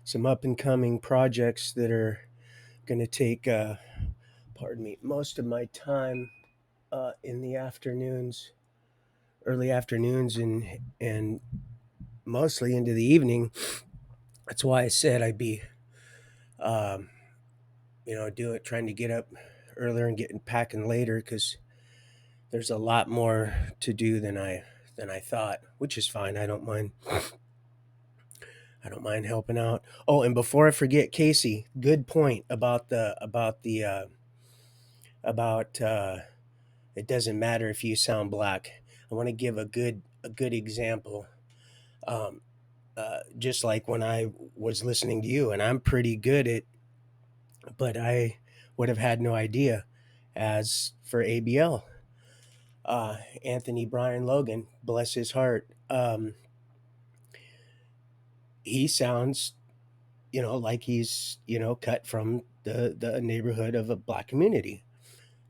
some up and coming projects that are going to take, pardon me, most of my time in the afternoons, early afternoons, and mostly into the evening. That's why I said I'd be, um, trying to get up earlier and getting packing later because there's a lot more to do than I thought, which is fine. I don't mind. I don't mind helping out. Oh, and before I forget, Casey, good point about it doesn't matter if you sound black. I want to give a good example. Um, just like when I was listening to you, and I'm pretty good at, but I would have had no idea. As for ABL, Anthony Brian Logan, bless his heart, he sounds, like he's, cut from the neighborhood of a black community,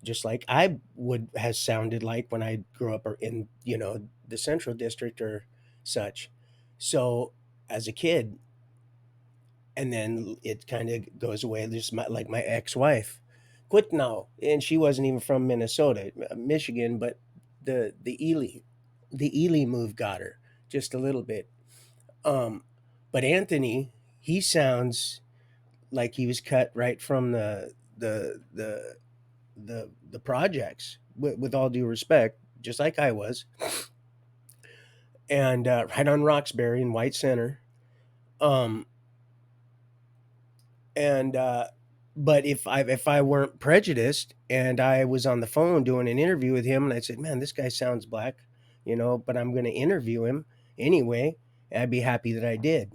just like I would has sounded like when I grew up in, the Central District or such. So as a kid, and then it kind of goes away. Just like my ex-wife, quit now, and she wasn't even from Minnesota, Michigan, but the Ely move got her just a little bit. Um, but Anthony, he sounds like he was cut right from the projects. With all due respect, just like I was, and right on Roxbury in White Center. Um, and But if I weren't prejudiced and I was on the phone doing an interview with him and I said, "Man, this guy sounds black," but I'm going to interview him anyway, I'd be happy that I did.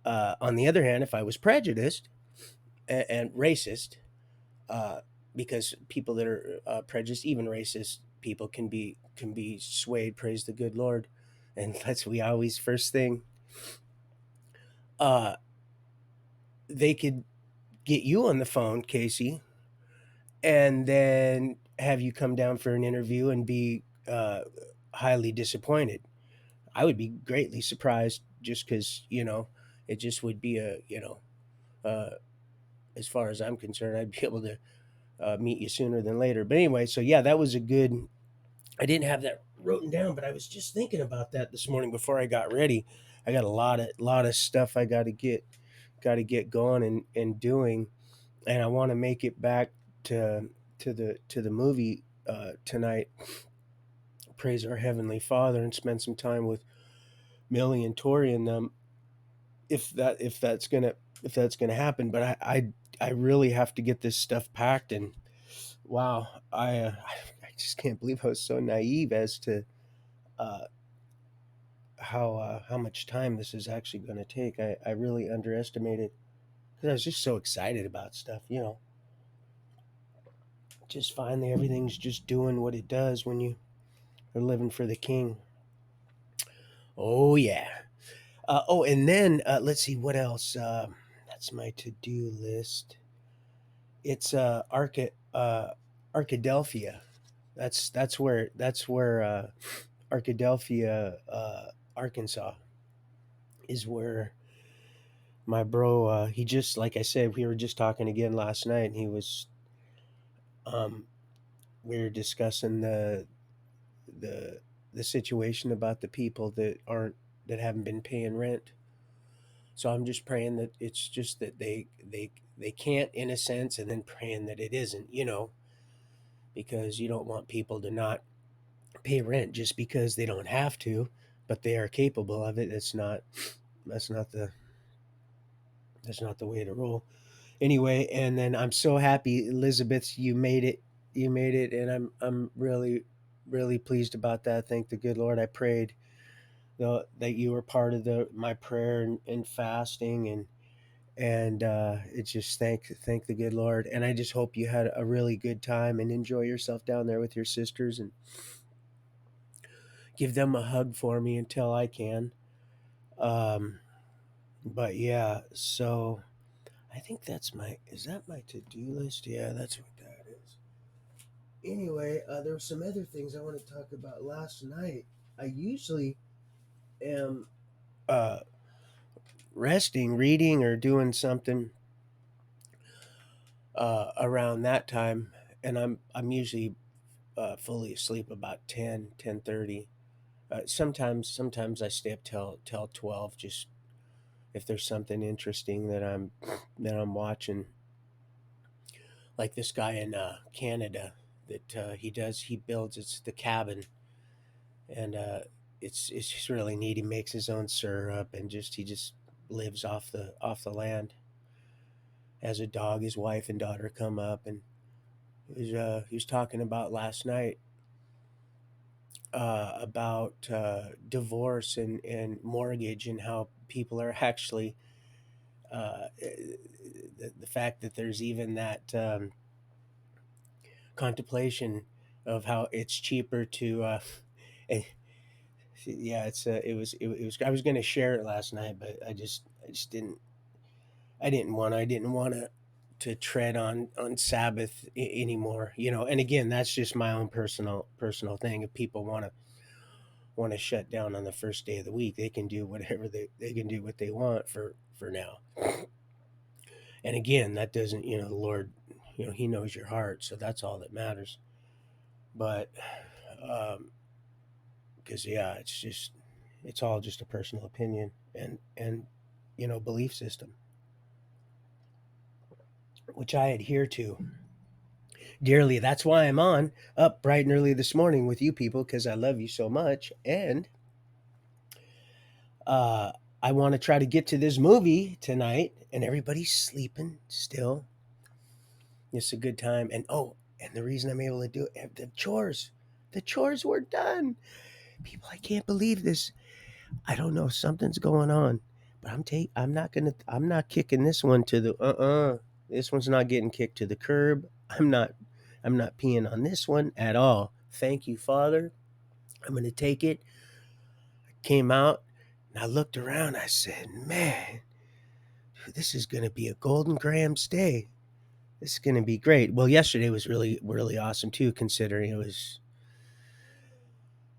On the other hand, if I was prejudiced and racist, uh, because people that are prejudiced, even racist people, can be swayed. Praise the good Lord, and that's we always first thing. Uh, they could get you on the phone, Casey, and then have you come down for an interview and be highly disappointed. I would be greatly surprised just because, it just would be uh, as far as I'm concerned, I'd be able to meet you sooner than later. But anyway, so yeah, that was a good. I didn't have that written down, but I was just thinking about that this morning before I got ready. I got a lot of stuff I got to get going and doing, and I want to make it back to the movie tonight. Praise our heavenly Father and spend some time with Millie and Tori and them. If that's gonna happen, but I really have to get this stuff packed. And wow, I just can't believe I was so naive as to uh, how much time this is actually going to take. I really underestimated because I was just so excited about stuff. Just finally everything's just doing what it does when you are living for the King. Oh yeah. And then let's see what else. That's my to-do list. It's Arkadelphia. That's where Arkadelphia, Arkansas, is where my bro. He just like I said, we were just talking again last night, and he was um we were discussing the the situation about the people that haven't been paying rent. So I'm just praying that it's just that they can't, in a sense, and then praying that it isn't, because you don't want people to not pay rent just because they don't have to, but they are capable of it. That's not the that's not the way to roll. Anyway, and then I'm so happy, Elizabeth, you made it. You made it, and I'm really really pleased about that. Thank the good Lord. I prayed that you were part of my prayer and fasting, and it's just thank the good Lord. And I just hope you had a really good time and enjoy yourself down there with your sisters, and give them a hug for me until I can. Um, but yeah, so I think is that my to do list? Yeah, that's what that is. Anyway, there were some other things I want to talk about last night. I usually am uh, resting, reading, or doing something around that time, and I'm usually fully asleep about 10:30. Sometimes I stay up till 12, just if there's something interesting that I'm watching, like this guy in Canada that he builds it's the cabin, and it's just really neat. He makes his own syrup, and he just lives off the land. As a dog, his wife and daughter come up, and he was talking about last night about divorce and mortgage, and how people are actually the fact that there's even that contemplation of how it's cheaper to eh, yeah, it was I was going to share it last night, but I just didn't want to tread on Sabbath anymore, and again, that's just my own personal thing. If people want to shut down on the first day of the week, they can do whatever they can do what they want for now. And again, that doesn't, the Lord, he knows your heart, so that's all that matters. But because yeah, it's all just a personal opinion and belief system, which I adhere to dearly. That's why I'm on up bright and early this morning with you people, because I love you so much, and uh, I want to try to get to this movie tonight, and everybody's sleeping still. It's a good time, and the reason I'm able to do it, the chores were done. People, I can't believe this. I don't know, something's going on, but I'm not kicking this one to the This one's not getting kicked to the curb. I'm not peeing on this one at all. Thank you, Father. I'm gonna take it. I came out and I looked around. I said, man, this is gonna be a Golden Grams day. This is gonna be great. Well, yesterday was really, really awesome too, considering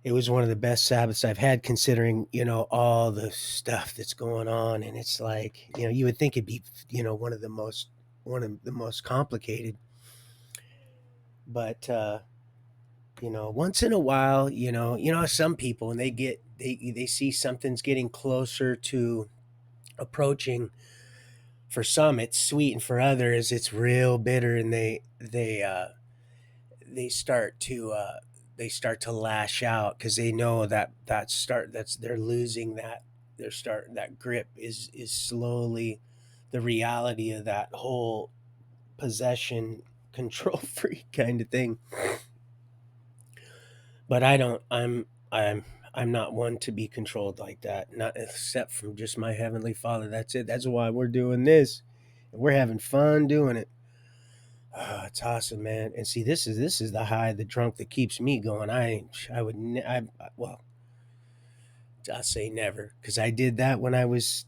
it was one of the best Sabbaths I've had, considering, all the stuff that's going on. And it's like, you would think it'd be, one of the most complicated. But, once in a while, some people, when they see something's getting closer to approaching, for some it's sweet, and for others it's real bitter, and they start to lash out, because they know that's they're losing that grip is slowly the reality of that whole possession control freak kind of thing. But I'm not one to be controlled like that, not except from just my heavenly Father. That's it. That's why we're doing this. We're having fun doing it. It's awesome, man. And see, this is the high, the drunk that keeps me going. I would, well, I'll say never, because I did that when I was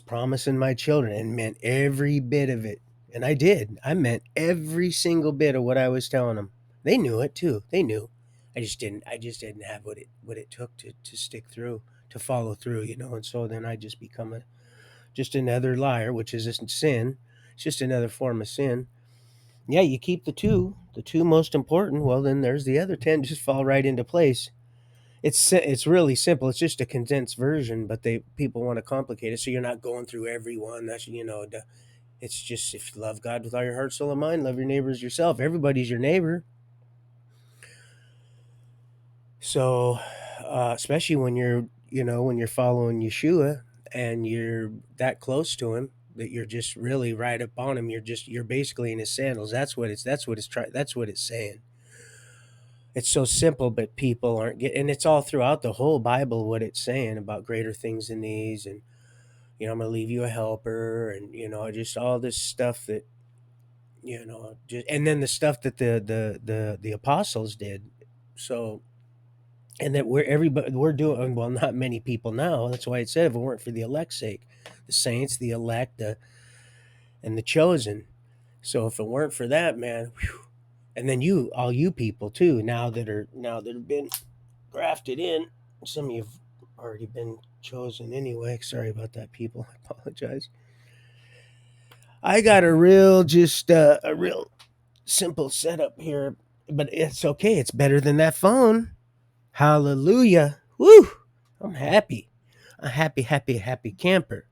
promising my children, and meant every bit of it. And I did. I meant every single bit of what I was telling them. They knew it too. They knew. I just didn't have what it took to stick through, to follow through. And so then I just become just another liar, which is a sin. It's just another form of sin. Yeah, you keep the two most important. Well, then there's the other 10 just fall right into place. It's really simple. It's just a condensed version, but people want to complicate it, so you're not going through every one. It's just, if you love God with all your heart, soul, and mind, love your neighbor as yourself. Everybody's your neighbor. So, especially when you're following Yeshua, and you're that close to him, that you're just really right up on him. You're basically in his sandals. That's what it's saying. It's so simple, but people aren't getting. And it's all throughout the whole Bible what it's saying about greater things than these, and I'm going to leave you a helper, and just all this stuff that and then the stuff that the apostles did. So, and that we're doing, well, not many people now. That's why it said, if it weren't for the elect's sake, the saints, the elect, and the chosen. So if it weren't for that, man, whew, and then all you people too, now that have been grafted in. Some of you've already been chosen anyway. Sorry about that, people. I apologize. I got a real, just a real simple setup here, but it's okay. It's better than that phone. Hallelujah. Woo! I'm happy. A happy, happy, happy camper.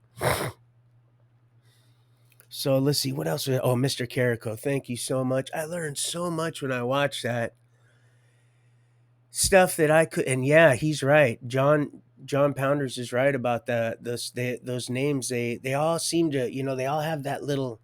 So let's see what else. Oh, Mr. Carrico, thank you so much. I learned so much when I watched that stuff that I could. And yeah, he's right. John Pounders is right about that. Those names, they all seem to, they all have that little.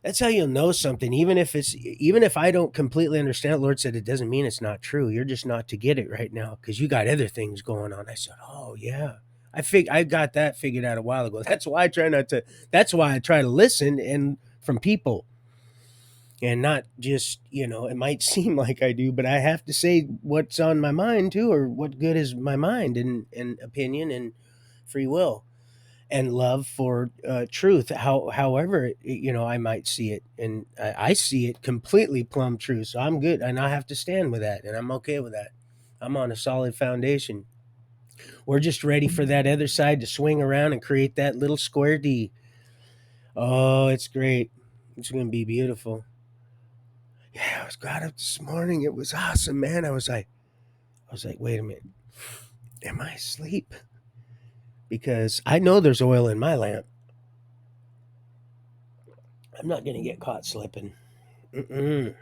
That's how you'll know something, even if I don't completely understand. The Lord said it doesn't mean it's not true. You're just not to get it right now because you got other things going on. I said, oh yeah. I got that figured out a while ago. That's why I try not to. That's why I try to listen and from people and not just, it might seem like I do, but I have to say what's on my mind too, or what good is my mind and opinion and free will and love for truth. However, I might see it, and I see it completely plumb true. So I'm good, and I have to stand with that, and I'm okay with that. I'm on a solid foundation. We're just ready for that other side to swing around and create that little square D. Oh, it's great. It's going to be beautiful. Yeah, I was got up this morning. It was awesome, man. I was like, wait a minute. Am I asleep? Because I know there's oil in my lamp. I'm not going to get caught slipping. Mm-mm.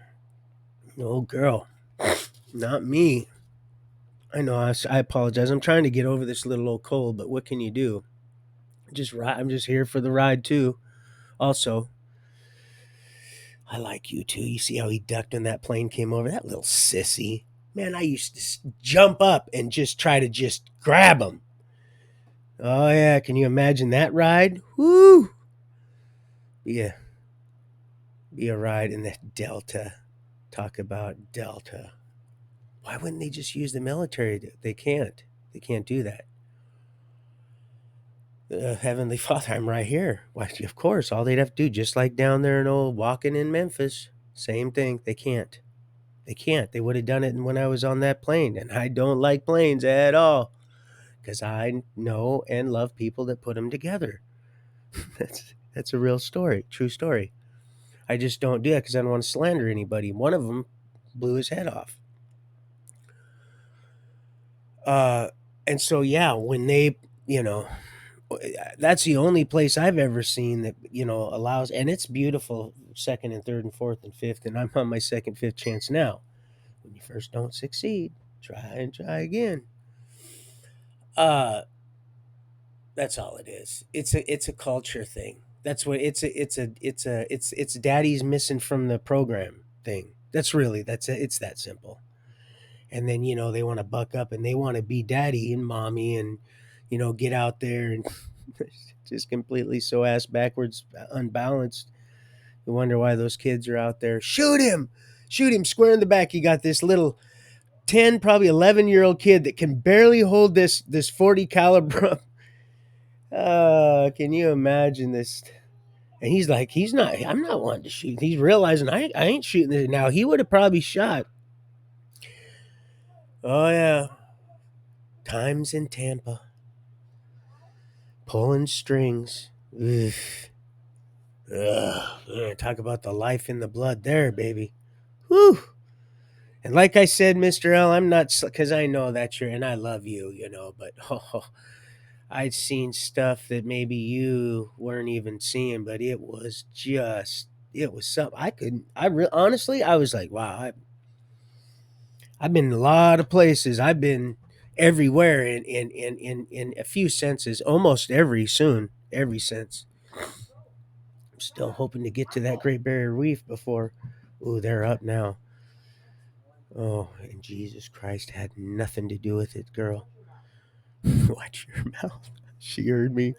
No, girl. Not me. I know. I apologize. I'm trying to get over this little old cold, but what can you do? I'm just here for the ride too. Also, I like you too. You see how he ducked when that plane came over? That little sissy. Man, I used to jump up and just try to just grab him. Oh yeah, can you imagine that ride? Woo! Yeah, be a ride in the Delta. Talk about Delta. Why wouldn't they just use the military? They can't. They can't do that. Heavenly Father, I'm right here. Why, of course, all they'd have to do, just like down there in old walking in Memphis, same thing. They can't. They can't. They would have done it when I was on that plane, and I don't like planes at all because I know and love people that put them together. That's a real story, true story. I just don't do that because I don't want to slander anybody. One of them blew his head off. Uh, and so yeah, when they, that's the only place I've ever seen that allows, and it's beautiful. Second and third and fourth and fifth, and I'm on my second, fifth chance now. When you first don't succeed, try and try again. Uh, that's all it is. It's a culture thing. That's what it's daddy's missing from the program thing. It's that simple. And then they want to buck up and they want to be daddy and mommy and get out there and just completely so ass backwards, unbalanced. You wonder why those kids are out there. Shoot him square in the back. You got this little 10, probably 11-year-old kid that can barely hold this 40 caliber. Can you imagine this? And he's like, I'm not wanting to shoot. He's realizing I ain't shooting this. Now he would have probably shot. Oh yeah. Times in Tampa. Pulling strings. Ugh. Ugh. Talk about the life in the blood there, baby. Whew. And like I said, Mr. L, I'm not, because I know that and I love you, but I'd seen stuff that maybe you weren't even seeing, but it was something I couldn't, honestly, I was like, wow, I've been in a lot of places. I've been everywhere in a few senses, almost every sense. I'm still hoping to get to that Great Barrier Reef before. Ooh, they're up now. Oh, and Jesus Christ had nothing to do with it, girl. Watch your mouth. She heard me.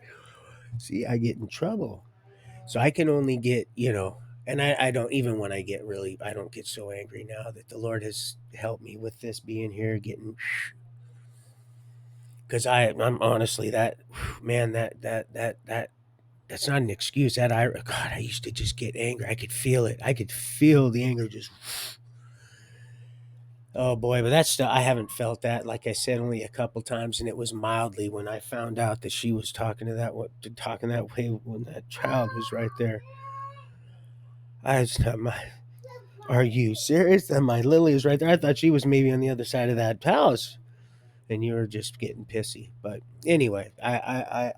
See, I get in trouble. So I can only get, and I don't, even when I don't get so angry now that the Lord has helped me with this being here, because I'm honestly man, that's not an excuse. God, I used to just get angry. I could feel it. I could feel the anger just. Oh boy, but that's still, I haven't felt that. Like I said, only a couple times, and it was mildly when I found out that she was talking that way when that child was right there. I was not my. Are you serious? And my Lily was right there. I thought she was maybe on the other side of that house, and you were just getting pissy. But anyway, I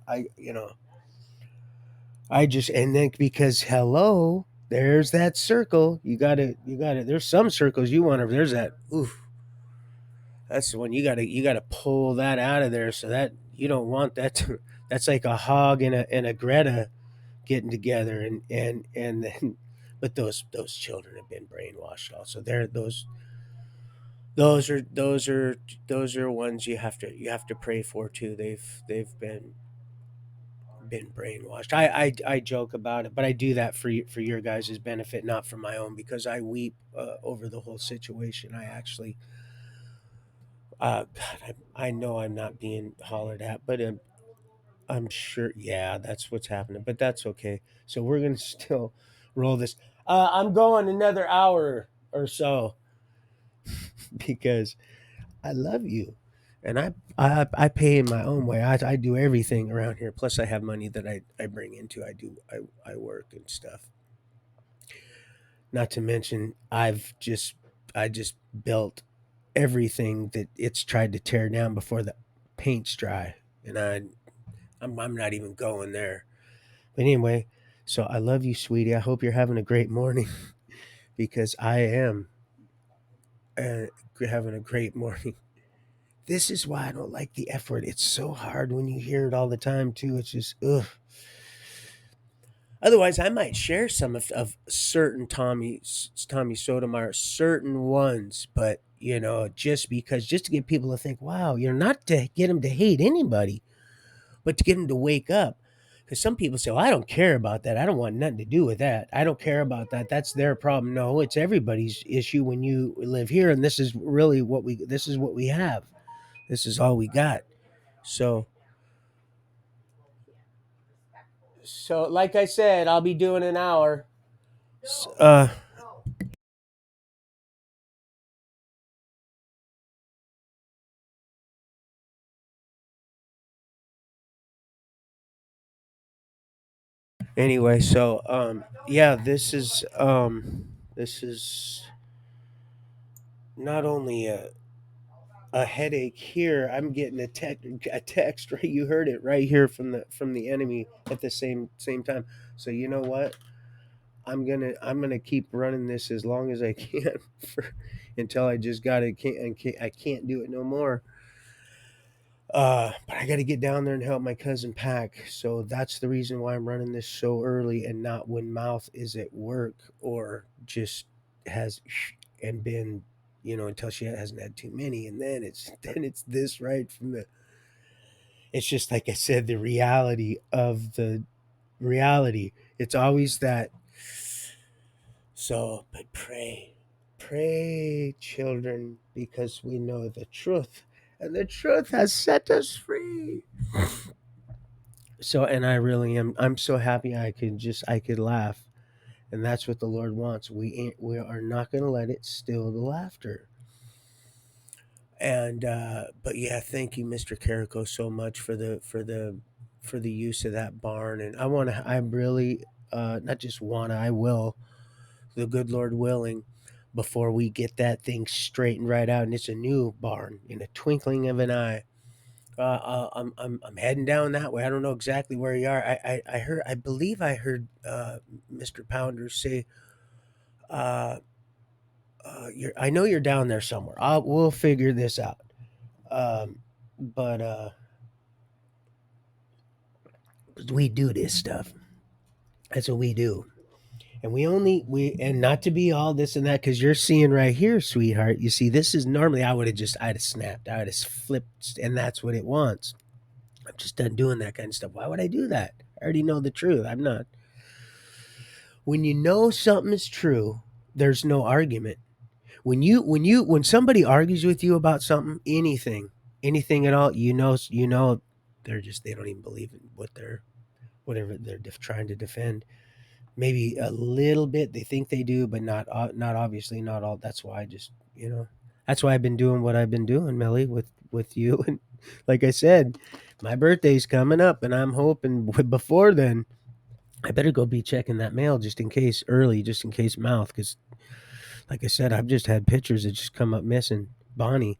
just, and then because hello, there's that circle. You gotta. There's some circles you want to. There's that. Oof, that's the one you gotta pull that out of there. So that you don't want that. That's like a hog and a Greta getting together, and then, but those children have been brainwashed. Also, they're those are those are those are ones you have to pray for too. They've been brainwashed. I joke about it, but I do that for your guys' benefit, not for my own, because I weep over the whole situation. I actually, God, I know I'm not being hollered at, but I'm sure. Yeah, that's what's happening, but that's okay. So we're gonna still roll this. I'm going another hour or so because I love you, and I pay in my own way. I do everything around here. Plus, I have money that I bring into. I work and stuff. Not to mention, I just built everything that it's tried to tear down before the paint's dry, and I'm not even going there. But anyway, so I love you, sweetie. I hope you're having a great morning because I am uh, having a great morning. This is why I don't like the F word. It's so hard when you hear it all the time too. It's just ugh. Otherwise, I might share some of certain Tommy Sotomayor, certain ones, but just because, just to get people to think, wow, you're not to get them to hate anybody, but to get them to wake up. Because some people say, well, I don't care about that. I don't want nothing to do with that. I don't care about that. That's their problem. No, it's everybody's issue when you live here, and this is really this is what we have. This is all we got. So like I said, I'll be doing an hour. Uh, anyway, so yeah, this is not only a headache here. I'm getting a text right. You heard it right here from the enemy at the same time. So you know what? I'm gonna keep running this as long as I can for until I just got it. I can't do it no more. But I got to get down there and help my cousin pack. So that's the reason why I'm running this so early and not when Mouth is at work or just has and been, until she hasn't had too many. And then it's this right from the. It's just like I said, the reality of the reality. It's always that. So, but pray, children, because we know the truth, and the truth has set us free. So, and I really am. I'm so happy I could laugh, and that's what the Lord wants. We are not going to let it steal the laughter. And but yeah, thank you, Mr. Carrico, so much for the use of that barn. And I really not just wanna, I will, the good Lord willing, before we get that thing straightened right out, and it's a new barn in a twinkling of an eye. I'm heading down that way. I don't know exactly where you are. I heard. I believe I heard Mr. Pounder say, uh, I know you're down there somewhere. We'll figure this out." But we do this stuff. That's what we do. And and not to be all this and that, because you're seeing right here, sweetheart. You see, this is normally I'd have snapped, I'd have flipped, and that's what it wants. I'm just done doing that kind of stuff. Why would I do that? I already know the truth. I'm not. When you know something is true, there's no argument. When somebody argues with you about something, anything at all, they don't even believe in whatever they're trying to defend. Maybe a little bit they think they do, but not obviously not all. That's why I just. That's why I've been doing what I've been doing, Melly, with you. And like I said, my birthday's coming up, and I'm hoping before then I better go be checking that mail just in case early, just in case mouth, because like I said, I've just had pictures that just come up missing. Bonnie,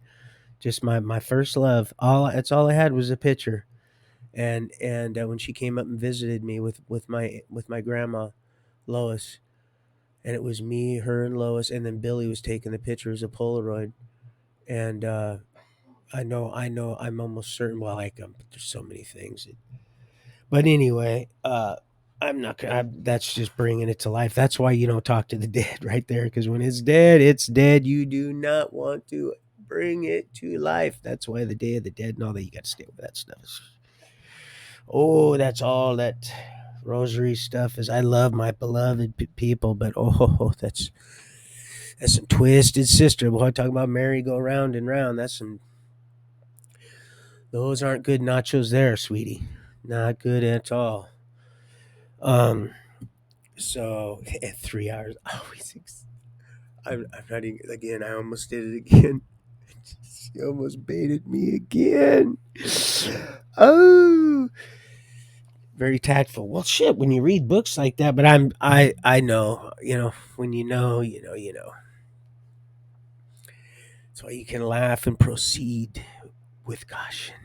just my first love. All that's all I had was a picture, and when she came up and visited me with my grandma Lois, and it was me, her, and Lois, and then Billy was taking the pictures of Polaroid, and I know, I'm almost certain. Well, there's so many things, but anyway, I'm not. That's just bringing it to life. That's why you don't talk to the dead right there, because when it's dead, it's dead. You do not want to bring it to life. That's why the Day of the Dead and all that. You got to stay with that stuff. Oh, that's all that rosary stuff is. I love my beloved people, but oh, that's some twisted sister. Boy, talking about merry go round and round. That's some. Those aren't good nachos there, sweetie. Not good at all. Um. So at 3 hours, I'm not even, again. I almost did it again. She almost baited me again. Oh, very tactful. Well, shit. When you read books like that, but I know. When you know. That's why you can laugh and proceed with caution.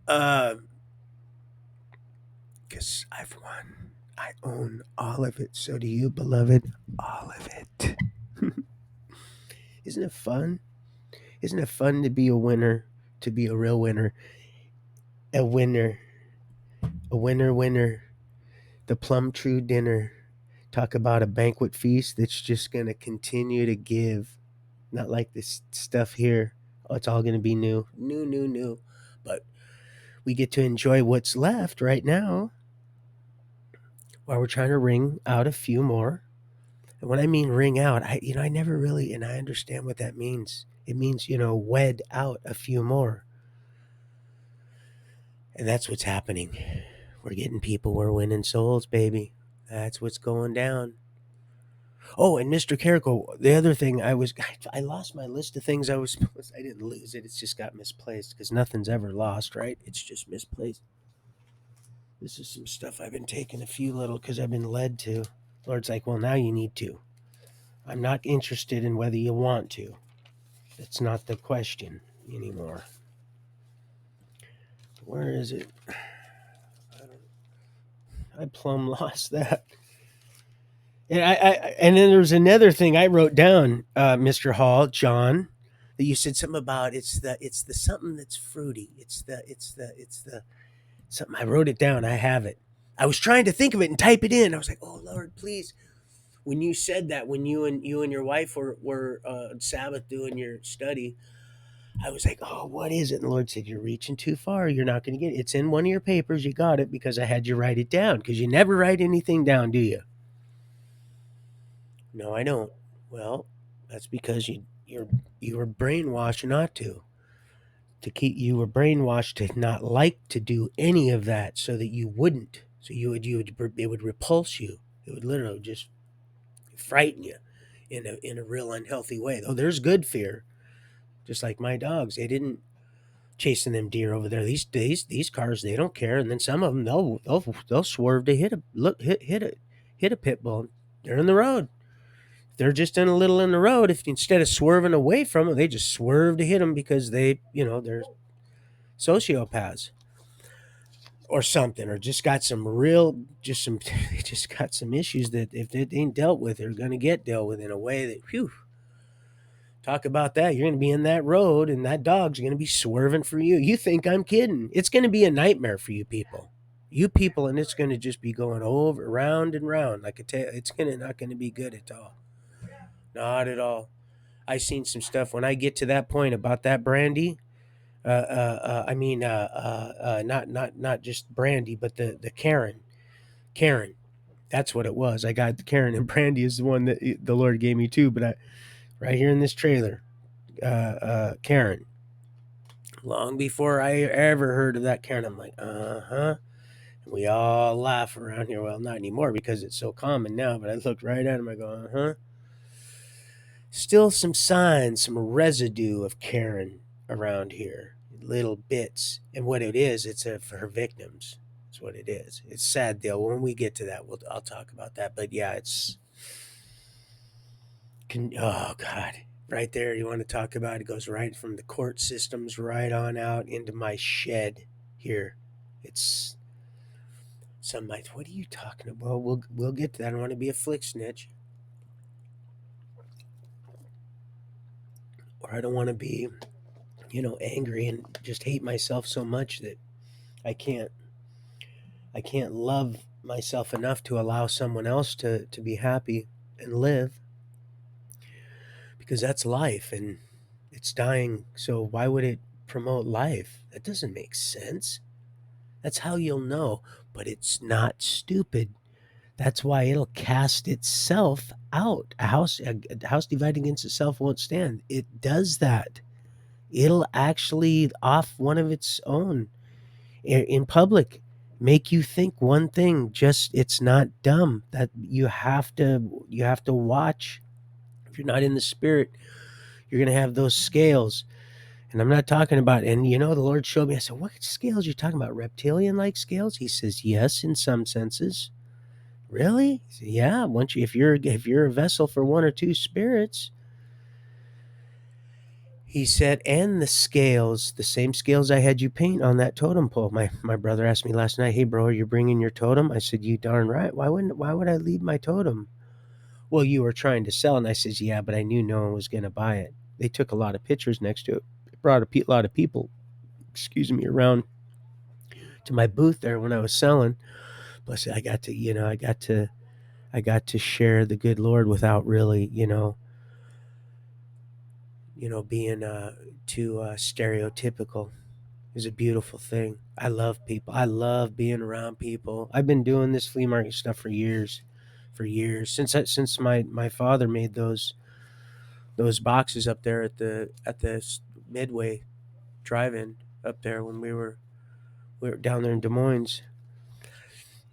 Um, because I've won. I own all of it. So do you, beloved. All of it. Isn't it fun? Isn't it fun to be a winner? To be a real winner? A winner. A winner. The plum true dinner. Talk about a banquet feast that's just going to continue to give. Not like this stuff here. Oh, it's all going to be new. New, new, new. But we get to enjoy what's left right now while we're trying to wring out a few more. And when I mean wring out, I never really, and I understand what that means. It means, wed out a few more. And that's what's happening. We're getting people, we're winning souls, baby. That's what's going down. Oh, and Mr. Carrico, the other thing I lost my list of things I was supposed. I didn't lose it. It's just got misplaced because nothing's ever lost, right? It's just misplaced. This is some stuff I've been taking a few little because I've been led to. Lord's like, well, now you need to. I'm not interested in whether you want to. That's not the question anymore. Where is it? I plumb lost that. And then there was another thing I wrote down, Mr. Hall, John, that you said something about. It's the something that's fruity. It's the something. I wrote it down. I have it. I was trying to think of it and type it in. I was like, oh Lord, please. When you said that, when you and your wife were Sabbath doing your study, I was like, oh, what is it? And the Lord said, you're reaching too far. You're not going to get it. It's in one of your papers. You got it because I had you write it down. Because you never write anything down, do you? No, I don't. Well, that's because you were brainwashed not to. You were brainwashed to not like to do any of that, so that you wouldn't. So it would repulse you. It would literally just frighten you in a real unhealthy way. Though there's good fear, just like my dogs. They didn't chasing them deer over there. These cars, they don't care. And then some of them they'll swerve to hit a pit bull. They're in the road. They're just in a little in the road. If instead of swerving away from them, they just swerve to hit them because they're sociopaths or something, or just got some real, they just got some issues that if it ain't dealt with, they're going to get dealt with in a way that, whew, talk about that. You're going to be in that road and that dog's going to be swerving for you. You think I'm kidding. It's going to be a nightmare for you people. And it's going to just be going over, round and round like a tail. It's not going to be good at all. Not at all. I seen some stuff when I get to that point about that brandy. I mean, not just brandy, but the Karen. That's what it was. I got the Karen, and brandy is the one that the Lord gave me too. But right here in this trailer, Karen. Long before I ever heard of that Karen, I'm like, uh-huh. We all laugh around here. Well, not anymore because it's so common now. But I looked right at him. I go, uh-huh. still some signs, some residue of Karen around here, little bits. And what it is, it's for her victims. That's what it is. It's sad, though. When we get to that, I'll talk about that. But yeah, oh God, right there. You want to talk about it? Goes right from the court systems right on out into my shed here. It's some might. What are you talking about? Well, we'll get to that. I don't want to be a flick snitch, or I don't want to be, angry and just hate myself so much that I can't I can't love myself enough to allow someone else to be happy and live, because that's life and it's dying. So why would it promote life? That doesn't make sense. That's how you'll know, but it's not stupid. That's why it'll cast itself out. A house divided against itself won't stand. It does that. It'll actually off one of its own in public make you think one thing. Just it's not dumb. That you have to watch. If you're not in the spirit, you're going to have those scales. And I'm not talking about, and the Lord showed me. I said, what scales are you talking about? Reptilian like scales? He says, yes, in some senses. Really? He said, yeah. Once if you're a vessel for one or two spirits, he said, and the scales, the same scales I had you paint on that totem pole. My brother asked me last night, hey bro, are you bringing your totem? I said, you darn right. Why would I leave my totem? Well, you were trying to sell. And I says, yeah, but I knew no one was going to buy it. They took a lot of pictures next to it. It brought a lot of people, around to my booth there when I was selling. Plus I got to share the good Lord without really, being too stereotypical. Is a beautiful thing. I love people. I love being around people. I've been doing this flea market stuff for years, since my father made those boxes up there at the Midway drive-in up there when we were down there in Des Moines.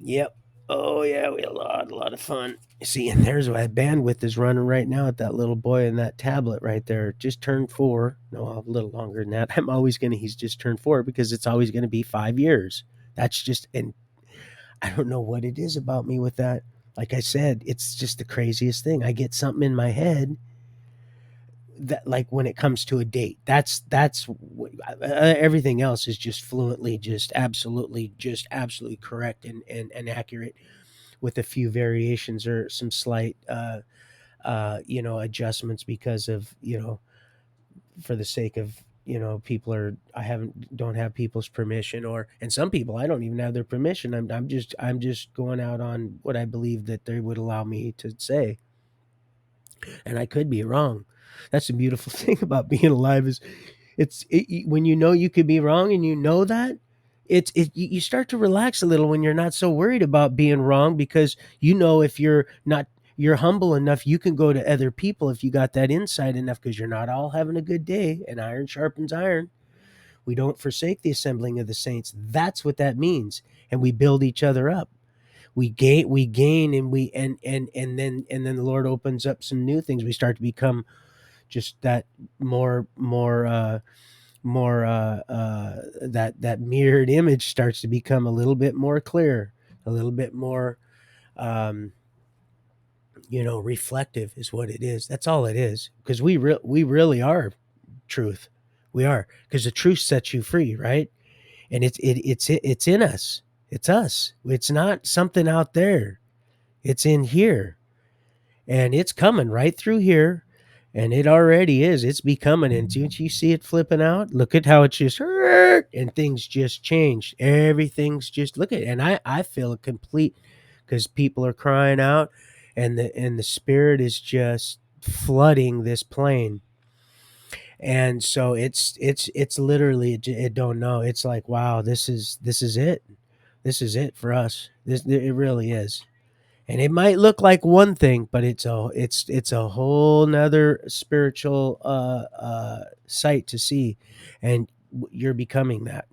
Yep. Oh yeah, we had a lot of fun. See, and there's why bandwidth is running right now at that little boy in that tablet right there. Just turned 4. No, a little longer than that. He's just turned 4 because it's always gonna be 5 years. That's just, and I don't know what it is about me with that. Like I said, it's just the craziest thing. I get something in my head that, like, when it comes to a date, everything else is just fluently, just absolutely correct and accurate, with a few variations or some slight adjustments, because of, for the sake of, people are I haven't don't have people's permission, and some people I don't even have their permission. I'm just going out on what I believe that they would allow me to say, and I could be wrong. That's the beautiful thing about being alive, is when you could be wrong, and that you start to relax a little when you're not so worried about being wrong, because if you're humble enough, you can go to other people if you got that insight enough, because you're not all having a good day, and iron sharpens iron. We don't forsake the assembling of the saints. That's what that means. And we build each other up. We gain, and then the Lord opens up some new things. We start to become just that more that mirrored image starts to become a little bit more clear, a little bit more um reflective, is what it is. That's all it is, because we really are truth. We are, because the truth sets you free, right? And it's in us. It's us. It's not something out there. It's in here, and it's coming right through here, and it already is. It's becoming, and don't you see it flipping out? Look at how it's just and things just changed. Everything's just, look at it, and I feel it complete, because people are crying out, and the spirit is just flooding this plane. And so it's literally, it don't know. It's like, wow, this is it. This is it for us. It really is. And it might look like one thing, but it's a whole nother spiritual sight to see, and you're becoming that.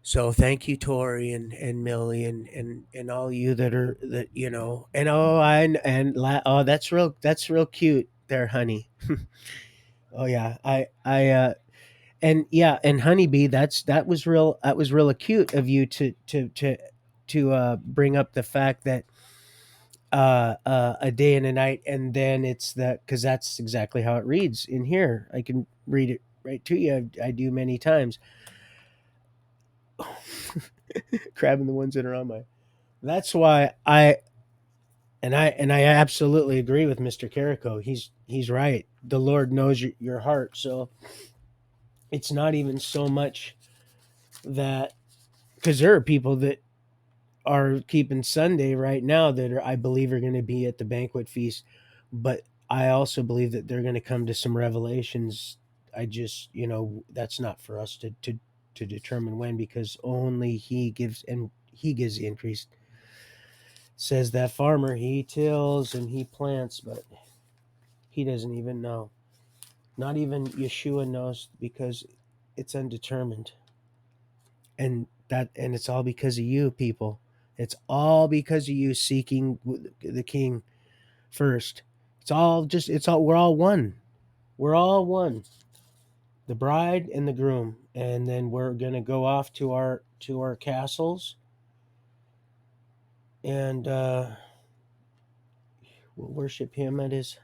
So thank you, Tori and Millie, and all you that are, that and oh, that's real cute. there, honey. Oh yeah, and yeah, and honeybee. That was real acute of you to bring up the fact that a day and a night, and then it's that because that's exactly how it reads in here. I can read it right to you. I do many times. Grabbing the ones that are on my. That's why I absolutely agree with Mr. Carrico. He's right. The Lord knows your heart. So it's not even so much that because there are people that are keeping Sunday right now that are, I believe, are going to be at the banquet feast, but I also believe that they're going to come to some revelations. I just, that's not for us to determine when, because only He gives, and He gives the increase. Says that farmer, he tills and he plants, but he doesn't even know. Not even Yeshua knows, because it's undetermined. And it's all because of you, people. It's all because of you seeking the King first. We're all one. We're all one. The bride and the groom, and then we're gonna go off to our castles, and we'll worship Him at His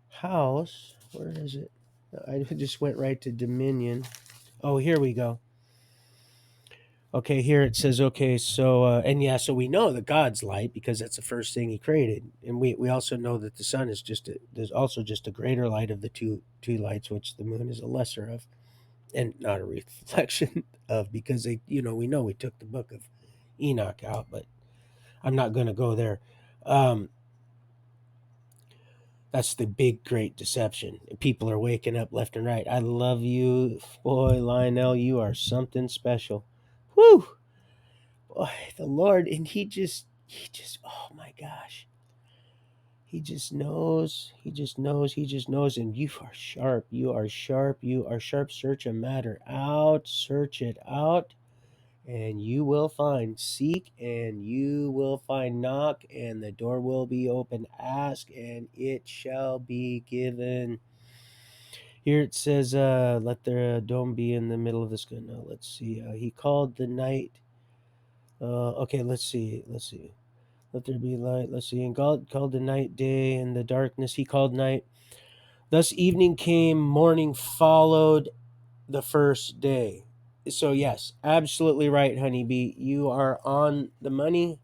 house. Where is it? I just went right to Dominion. Oh, here we go. Okay, here it says, okay, so, and yeah, so we know that God's light because that's the first thing He created. And we also know that the sun is there's also just a greater light of the two lights, which the moon is a lesser of, and not a reflection of, because we know we took the book of Enoch out, but I'm not going to go there. That's the big, great deception. People are waking up left and right. I love you, boy, Lionel. You are something special. Whew. Boy, the Lord, and oh my gosh, He just knows, and you are sharp, you are sharp. Search a matter out, search it out, and you will find. Seek, and you will find. Knock, and the door will be open. Ask, and it shall be given. Here it says, let the dome be in the middle of the sky. No, let's see. He called the night. Okay, let's see. Let there be light. Let's see. And God called the night day, and the darkness He called night. Thus evening came, morning followed the first day. So yes, absolutely right, honeybee. You are on the money,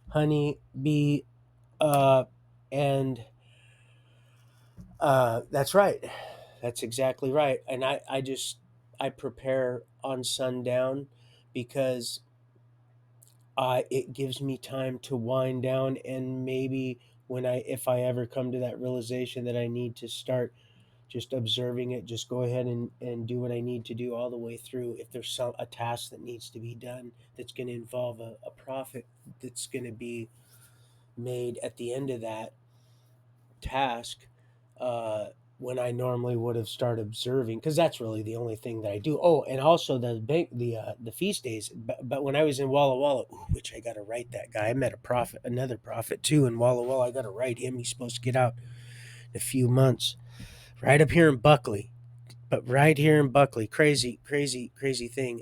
honeybee. And that's right. That's exactly right. And I prepare on sundown because it gives me time to wind down, and maybe if I ever come to that realization that I need to start just observing it, just go ahead and do what I need to do all the way through. If there's a task that needs to be done that's going to involve a profit that's going to be made at the end of that task, uh, when I normally would have started observing, because that's really the only thing that I do. Oh, and also the feast days. But when I was in Walla Walla, which I got to write that guy. I met another prophet too in Walla Walla. I got to write him. He's supposed to get out in a few months. Right up here in Buckley, but right here in Buckley, crazy, crazy, crazy thing.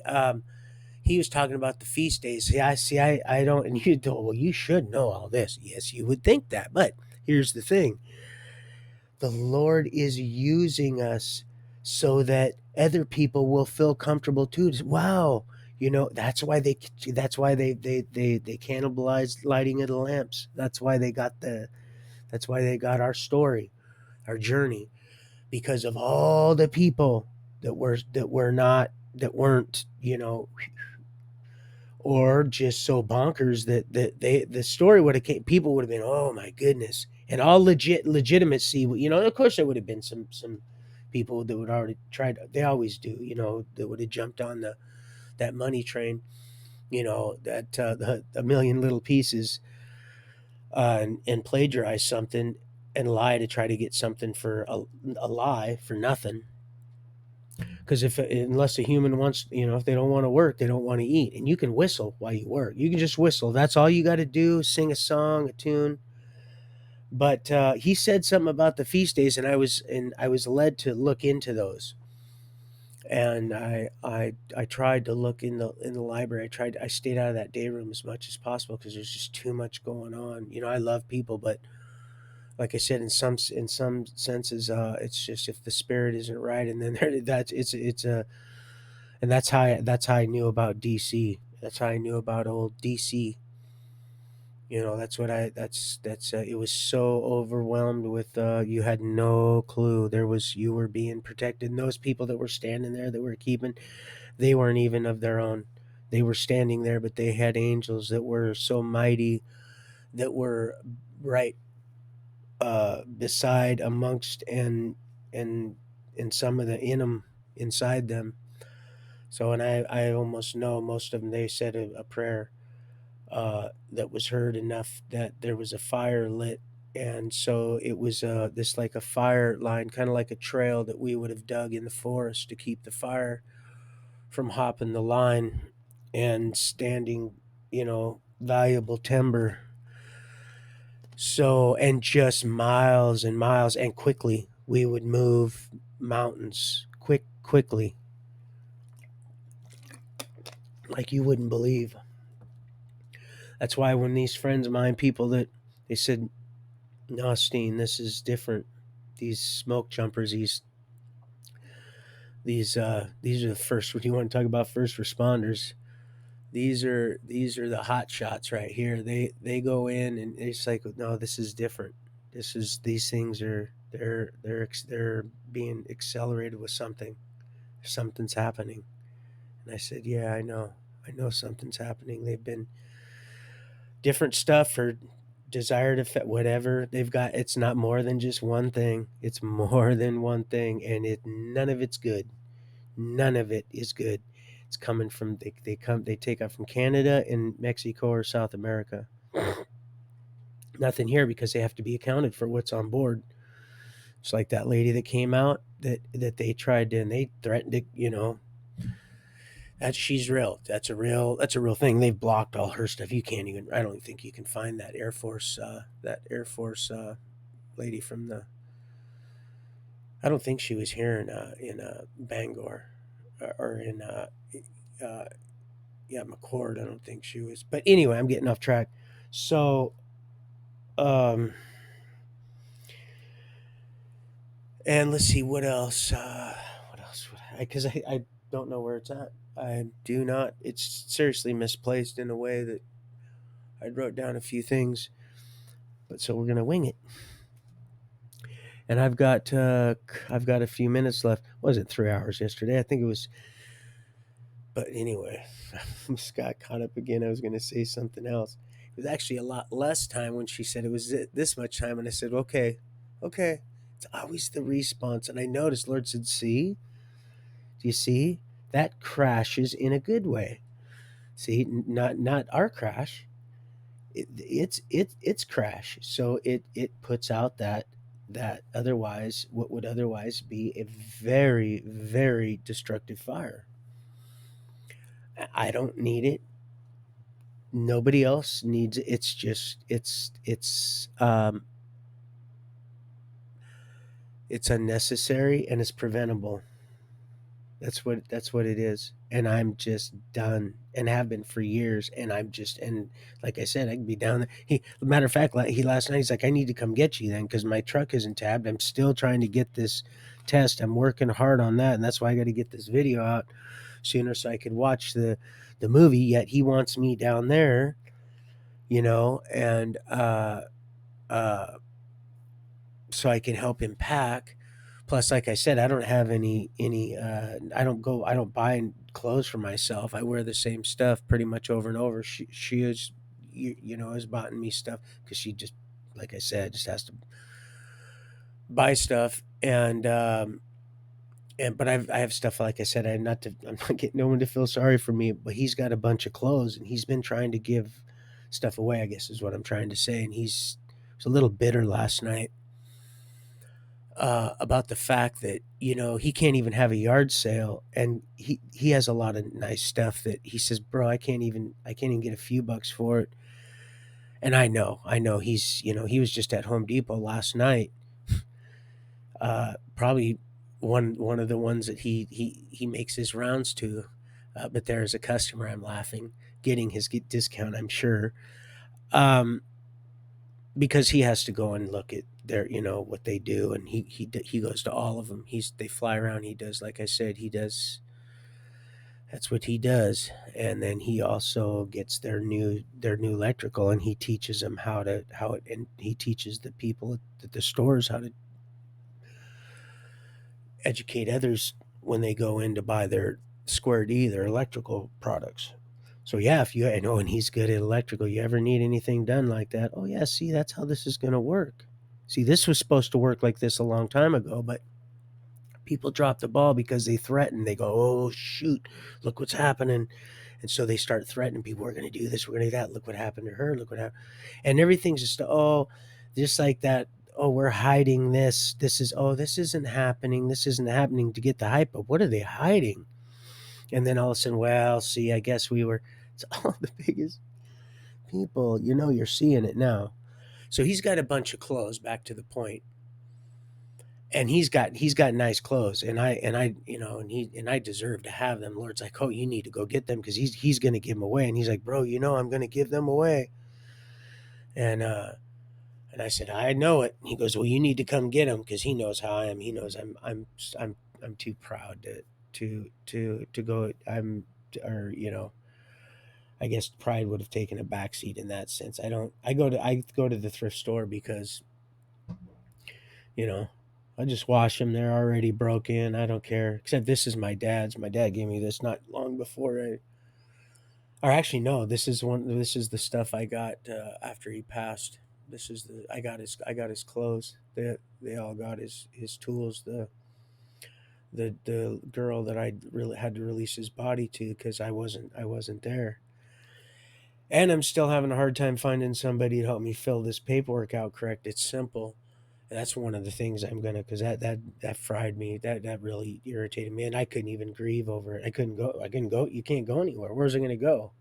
He was talking about the feast days. I don't, and you don't. Well, you should know all this. Yes, you would think that, but here's the thing: the Lord is using us so that other people will feel comfortable too. Wow, that's why they cannibalized lighting of the lamps. That's why they got our story, our journey, because of all the people that weren't, or just so bonkers that the story would have people would have been, oh my goodness, and all legitimacy. Of course there would have been some people that would already tried. They always do, that would have jumped on that money train, that a million little pieces, and plagiarize something and lie to try to get something for a lie for nothing. Because unless a human wants, if they don't want to work, they don't want to eat. And you can whistle while you work. You can just whistle. That's all you got to do. Sing a song, a tune. But he said something about the feast days, and I was led to look into those. And I tried to look in the library. I stayed out of that day room as much as possible because there's just too much going on. I love people, but like I said, in some senses, it's just if the spirit isn't right, and then that's it's a and that's how I knew about DC. That's how I knew about old DC. That's what I that's it was so overwhelmed with you had no clue. You were being protected. And those people that were standing there that were keeping, they weren't even of their own. They were standing there, but they had angels that were so mighty, that were right beside, amongst, and some of the in them, inside them. So, and I almost know most of them. They said a prayer that was heard enough that there was a fire lit, and so it was this like a fire line, kind of like a trail that we would have dug in the forest to keep the fire from hopping the line and standing, valuable timber. So, and just miles and miles, and quickly we would move mountains quickly, like you wouldn't believe. That's why when these friends of mine, people that they said, "No, Steen, this is different. These smoke jumpers, these are the first. When you want to talk about first responders, these are the hot shots right here. They go in, and it's like, no, this is different. These things are they're being accelerated with something. Something's happening." And I said, "Yeah, I know something's happening. They've been different stuff or desired effect, whatever they've got. It's not more than just one thing. It's more than one thing, and none of it's good. None of it is good. It's coming from they take off from Canada and Mexico or South America. Nothing here because they have to be accounted for what's on board. It's like that lady that came out that they tried to, and they threatened to, that she's real. That's a real thing. They've blocked all her stuff. You can't even. I don't think you can find that Air Force lady from the. I don't think she was here in Bangor, or in uh, yeah, McCord. I don't think she was. But anyway, I'm getting off track. So, um, and let's see what else. What else? Because I don't know where it's at. I do not. It's seriously misplaced in a way that I wrote down a few things. But so we're gonna wing it. And I've got a few minutes left. Was it 3 hours yesterday? I think it was. But anyway, I just got caught up again. I was going to say something else. It was actually a lot less time when she said it was this much time, and I said, "Okay, okay." It's always the response, and I noticed. Lord said, "See, do you see that crashes in a good way? See, not our crash. It's crash. So it puts out that otherwise what would otherwise be a very very destructive fire. I don't need it. Nobody else needs it. It's just it's unnecessary and it's preventable. That's what it is. And I'm just done, and have been for years. And I'm just, and like I said, I can be down there. Matter of fact, he last night he's like, "I need to come get you then because my truck isn't tabbed. I'm still trying to get this test. I'm working hard on that, and that's why I got to get this video out sooner so I could watch the movie." Yet he wants me down there, and uh, so I can help him pack. Plus, like I said, I don't have any. I don't buy clothes for myself. I wear the same stuff pretty much over and over. She is, has bought me stuff because she just, like I said, just has to buy stuff. And but I have stuff, like I said. I'm not getting no one to feel sorry for me. But he's got a bunch of clothes, and he's been trying to give stuff away, I guess is what I'm trying to say. And was a little bitter last night about the fact that he can't even have a yard sale, and he has a lot of nice stuff that he says, "Bro, I can't even get a few bucks for it." And I know he was just at Home Depot last night. Probably one of the ones that he makes his rounds to. But there's a customer, I'm laughing, getting his discount, I'm sure, um, because he has to go and look at their, what they do, and he goes to all of them. They fly around. He does, like I said, he does. That's what he does, and then he also gets their new electrical, and he teaches them and he teaches the people at the stores how to educate others when they go in to buy their Square D, their electrical products. So yeah, if you I know, and he's good at electrical. You ever need anything done like that? Oh yeah, see, that's how this is going to work. See, this was supposed to work like this a long time ago, but people drop the ball because they threaten. They go, "Oh shoot, look what's happening," and so they start threatening people. We're going to do this. We're going to do that. Look what happened to her. Look what happened, and everything's just like that. Oh, we're hiding this. This isn't happening. This isn't happening to get the hype. But what are they hiding? And then all of a sudden, well, see, I guess we were. It's all the biggest people. You're seeing it now. So he's got a bunch of clothes. Back to the point, and he's got nice clothes, and I deserve to have them. Lord's like, oh, you need to go get them because he's going to give them away, and he's like, bro, I'm going to give them away, and I said, I know it. He goes, well, you need to come get them because he knows how I am. He knows I'm too proud to go. Or I guess pride would have taken a backseat in that sense. I go to the thrift store because you know, I just wash them. They're already broken. I don't care. Except this is my dad's. My dad gave me this not long before or actually no, this is the stuff I got after he passed. This is the I got his clothes. They all got his tools. The girl that I really had to release his body to because I wasn't there. And I'm still having a hard time finding somebody to help me fill this paperwork out correct. It's simple. That's one of the things I'm gonna, because that fried me. That really irritated me, and I couldn't even grieve over it. I couldn't go. I couldn't go. You can't go anywhere. Where's I gonna go?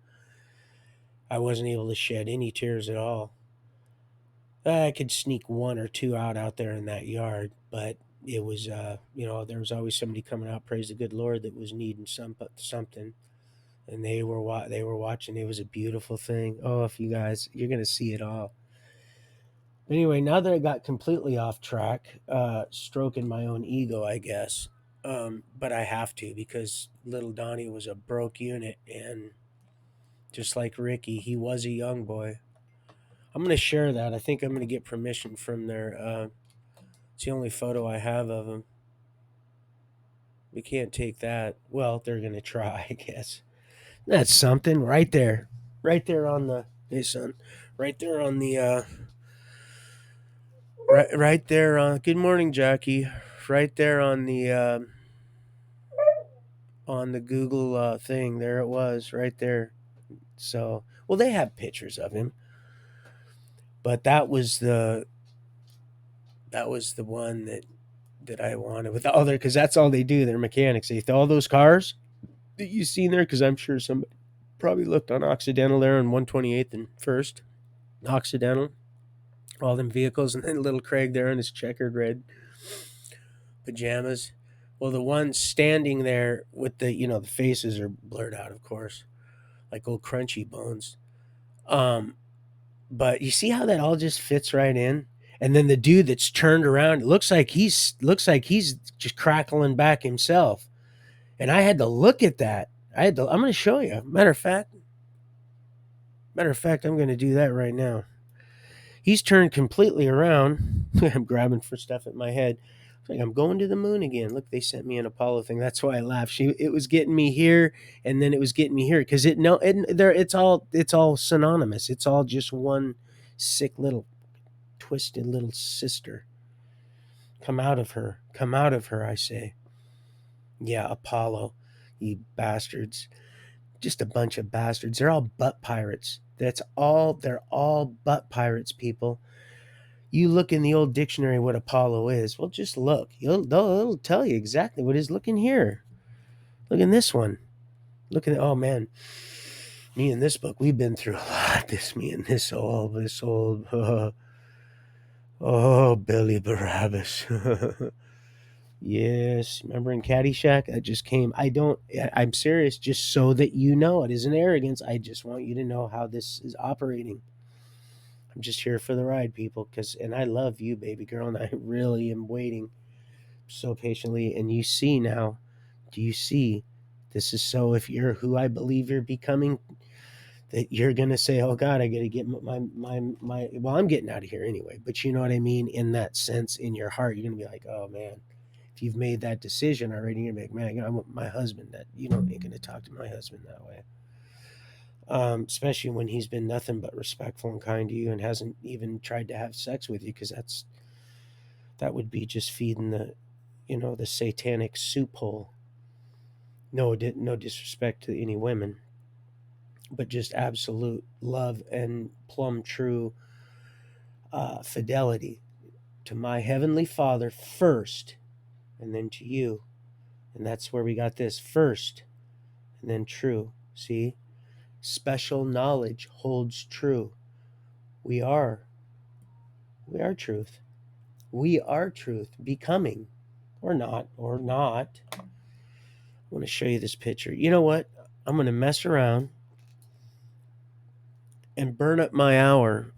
I wasn't able to shed any tears at all. I could sneak one or two out there in that yard, but it was, there was always somebody coming out. Praise the good Lord, that was needing something, and they were watching. It was a beautiful thing. Oh, if you're gonna see it all. Anyway, now that I got completely off track, stroking my own ego, I guess. But I have to because little Donnie was a broke unit, and just like Ricky, he was a young boy. I'm going to share that. I think I'm going to get permission from their. It's the only photo I have of him. We can't take that. Well, they're going to try, I guess. That's something right there on the. Hey, son, right there on the. Right there on. Good morning, Jackie. Right there on the Google thing. There it was, right there. So, well, they have pictures of him, but that was the one that I wanted with the other, because that's all they do. They're mechanics. They all those cars that you seen there, because I'm sure somebody probably looked on Occidental there on 128th and First Occidental, all them vehicles, and then little Craig there in his checkered red pajamas. Well, the one standing there with the faces are blurred out, of course, like old crunchy bones. Um, but you see how that all just fits right in. And then the dude that's turned around, it looks like he's just crackling back himself. And I had to look at that. I'm going to show you. Matter of fact, I'm going to do that right now. He's turned completely around. I'm grabbing for stuff at my head. It's like I'm going to the moon again. Look, they sent me an Apollo thing. That's why I laughed. It was getting me here, and then it was getting me here because it's all synonymous. It's all just one sick little twisted little sister. Come out of her, I say. Yeah, Apollo, you bastards. Just a bunch of bastards. They're all butt pirates. They're all butt pirates, people. You look in the old dictionary what Apollo is. Well, just look. It'll tell you exactly what it is. Look in here. Look in this one. Oh man. Me and this book, we've been through a lot. Me and this old, oh, Billy Barabbas. Yes, remember in Caddyshack? I just came. I'm serious, just so that you know. It isn't arrogance. I just want you to know how this is operating. I'm just here for the ride, people, and I love you, baby girl, and I really am waiting so patiently. And you see now, do you see? This is so if you're who I believe you're becoming, that you're gonna say, "Oh God, I got to get my." Well, I'm getting out of here anyway. But you know what I mean. In that sense, in your heart, you're gonna be like, "Oh man." If you've made that decision already, you're gonna be like, man, I want my husband. That ain't gonna talk to my husband that way. Especially when he's been nothing but respectful and kind to you and hasn't even tried to have sex with you, because that would be just feeding the satanic soup hole. No, no disrespect to any women, but just absolute love and plumb true fidelity to my heavenly Father first, and then to you, and that's where we got this first, and then true. See, special knowledge holds true. We are truth. We are truth, becoming, or not, or not. I want to show you this picture. You know what? I'm going to mess around and burn up my hour,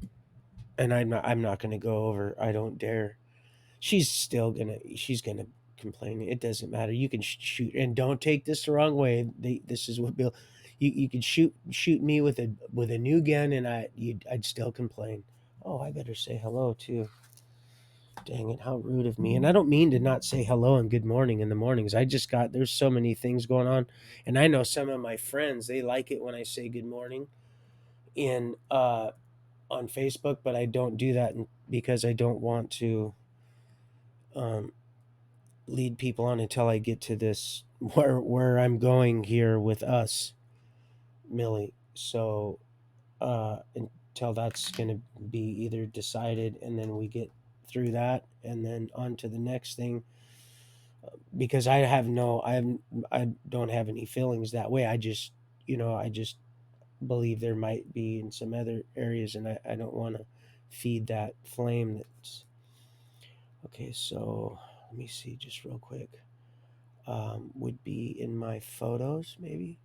and I'm not going to go over. I don't dare. She's gonna complain. It doesn't matter. You can shoot, and don't take this the wrong way. This is what Bill. You could shoot me with a new gun, and I'd still complain. Oh, I better say hello too. Dang it, how rude of me. And I don't mean to not say hello and good morning in the mornings. There's so many things going on. And I know some of my friends, they like it when I say good morning in on Facebook, but I don't do that because I don't want to um, lead people on until I get to this where I'm going here with us, Millie. So until that's going to be either decided, and then we get through that, and then on to the next thing, because I don't have any feelings that way. I just believe there might be in some other areas, and I don't want to feed that flame. That's okay. So let me see just real quick. Would be in my photos, maybe.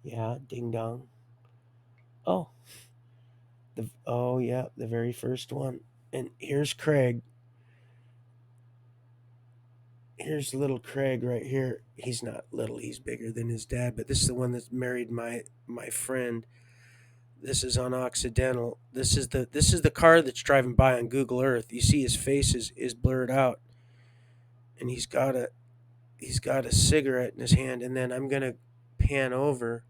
Yeah, ding dong. Oh, yeah, the very first one. And here's Craig. Here's little Craig right here. He's not little, he's bigger than his dad, but this is the one that's married my friend. This is on Occidental. This is the car that's driving by on Google Earth. You see his face is blurred out, and he's got a cigarette in his hand, and then I'm gonna pan over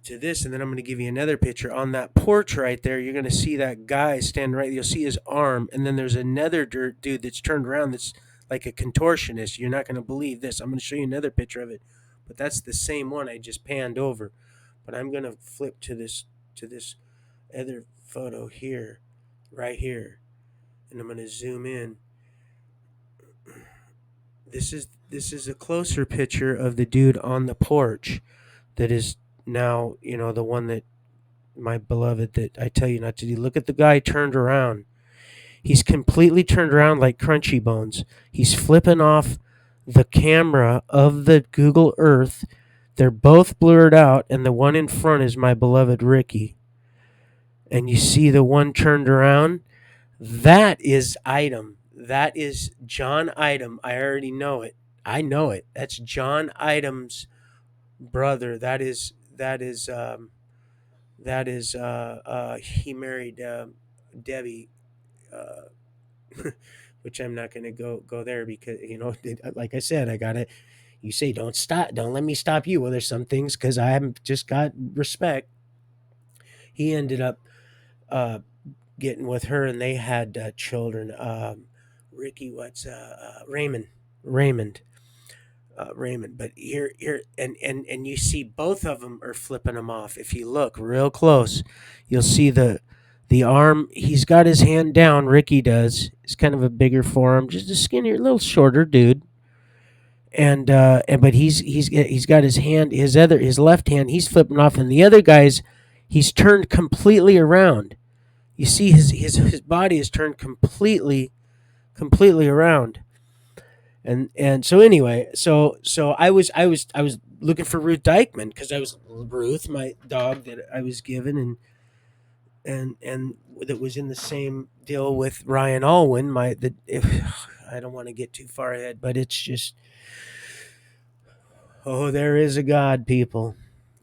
to this, and then I'm going to give you another picture. On that porch right there, you're going to see that guy standing right. You'll see his arm, and then there's another dude that's turned around that's like a contortionist. You're not going to believe this. I'm going to show you another picture of it, but that's the same one I just panned over. But I'm going to flip to this other photo here, right here, and I'm going to zoom in. This is a closer picture of the dude on the porch that is now, the one that my beloved that I tell you not to do. Look at the guy turned around. He's completely turned around like Crunchy Bones. He's flipping off the camera of the Google Earth. They're both blurred out, and the one in front is my beloved Ricky. And you see the one turned around? That is Item. That is John Item. I already know it. I know it. That's John Item's brother. He married Debbie, which I'm not going to go there because like I said, I gotta. You say don't stop, don't let me stop you. Well, there's some things because I haven't just got respect. He ended up getting with her, and they had children. Ricky, what's Raymond. Raymond. But here, and you see both of them are flipping him off. If you look real close, you'll see the arm. He's got his hand down. Ricky does. It's kind of a bigger forearm, just a skinnier, little shorter dude. and but he's got his left hand, he's flipping off, and the other guy's he's turned completely around. You see his body is turned completely around. And so anyway, so I was looking for Ruth Dykeman because I was Ruth, my dog that I was given, and that was in the same deal with Ryan Alwyn. My the if, I don't want to get too far ahead, but it's just, oh, there is a God, people.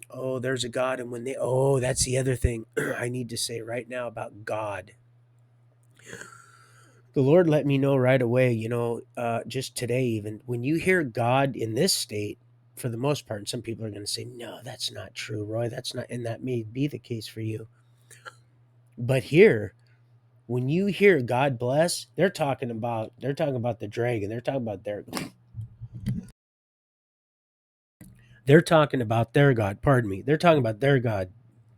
Oh, there's a God, and when they, oh, that's the other thing I need to say right now about God. The Lord let me know right away, just today, even when you hear God in this state, for the most part, and some people are going to say, no, that's not true, Roy. That's not, and that may be the case for you. But here, when you hear God bless, they're talking about the dragon. They're talking about their God. Pardon me. They're talking about their God,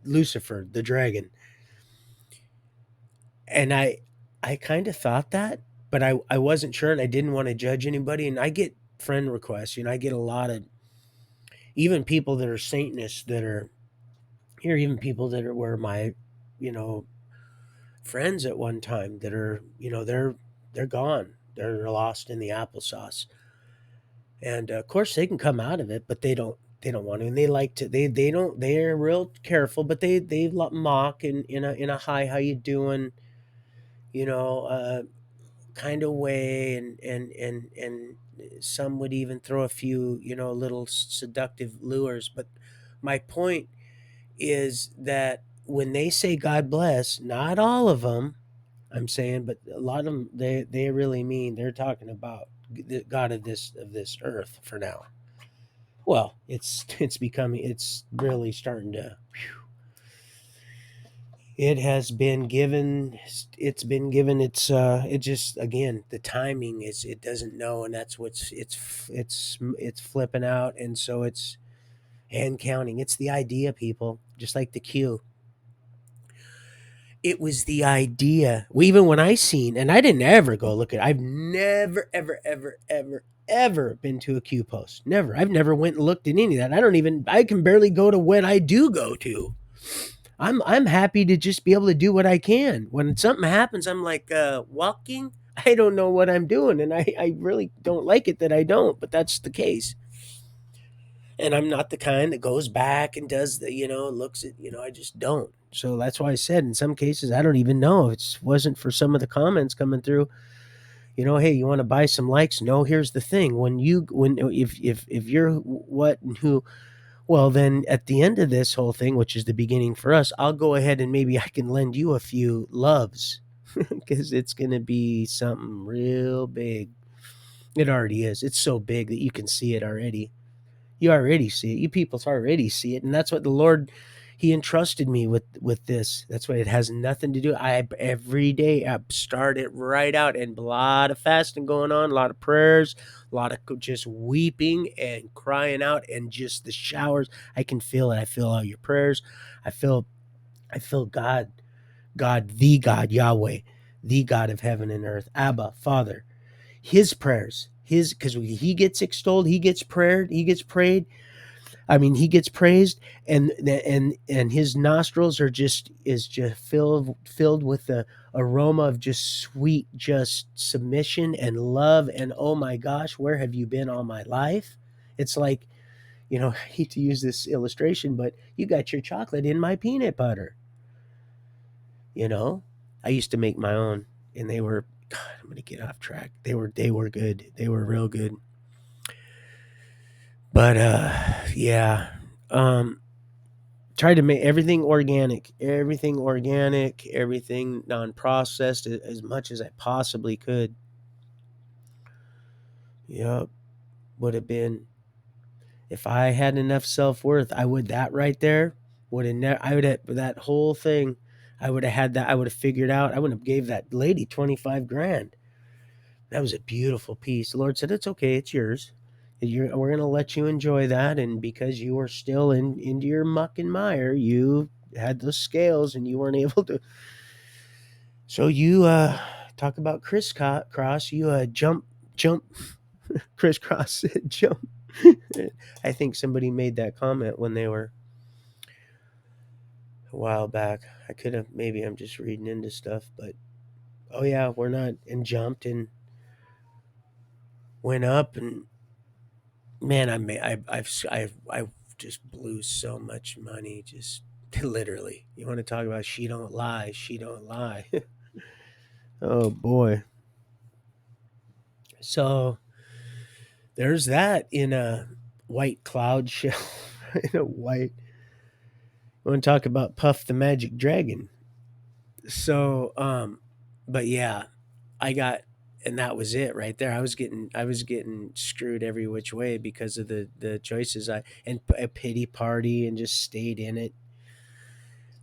Lucifer, the dragon. And I kind of thought that, but I wasn't sure, and I didn't want to judge anybody. And I get friend requests. I get a lot of, even people that are Satanists that are here, even people that were my, you know, friends at one time that are, they're gone. They're lost in the applesauce. And of course they can come out of it, but they don't want to, and they like to, they don't, they're real careful, but they mock in a hi, how you doing, you know, kind of way, and some would even throw a few, little seductive lures. But my point is that when they say God bless, not all of them, I'm saying, but a lot of them, they really mean, they're talking about the God of this earth for now. Well, it's really starting to, it has been given, it just, again, the timing is, it doesn't know, and that's what's, it's flipping out, and so it's hand counting. It's the idea, people, just like the Q. It was the idea. Well, even when I seen, and I didn't ever go look at, I've never, ever, ever, ever, ever been to a Q post. Never. I've never went and looked at any of that. I can barely go to when I do go to. I'm happy to just be able to do what I can. When something happens, I'm like, walking. I don't know what I'm doing, and I really don't like it that I don't, but that's the case. And I'm not the kind that goes back and does the, looks at, I just don't. So that's why I said in some cases I don't even know if it wasn't for some of the comments coming through. Hey, you want to buy some likes? No, here's the thing: when if you're what and who, well, then at the end of this whole thing, which is the beginning for us, I'll go ahead and maybe I can lend you a few loves because it's going to be something real big. It already is. It's so big that you can see it already. You already see it. You people already see it, and that's what the Lord, He entrusted me with this. That's what it has nothing to do. I every day I start it right out, and a lot of fasting going on, a lot of prayers, a lot of just weeping and crying out, and just the showers. I can feel it. I feel all your prayers. I feel I feel God, Yahweh, the God of heaven and earth, Abba, Father. His prayers, because He gets extolled, He gets prayed. I mean, He gets praised, and His nostrils is just filled with the aroma of just sweet, just submission and love. And oh my gosh, where have you been all my life? It's like, I hate to use this illustration, but you got your chocolate in my peanut butter. You know, I used to make my own, and they were. God, I'm gonna get off track. They were good. They were real good. But yeah. Um, Tried to make everything non-processed, as much as I possibly could. Yep, would have been, if I had enough self-worth, I would, that right there would have never, I would have, that whole thing, I would have had that, I would have figured out, I wouldn't have gave that lady 25 grand. That was a beautiful piece. The Lord said, it's okay, it's yours. We're going to let you enjoy that. And because you were still into your muck and mire, you had those scales and you weren't able to. So you talk about crisscross. You jump. Crisscross jump. I think somebody made that comment when they were a while back. I could have, maybe I'm just reading into stuff, but oh yeah, we're not, and jumped and went up, and man, I've just blew so much money, just literally. You want to talk about she don't lie, she don't lie. Oh boy. So there's that in a white cloud shell. In a white, I want to talk about Puff the Magic Dragon. So but yeah, I got, and that was it right there. I was getting screwed every which way because of the choices I, and a pity party, and just stayed in it,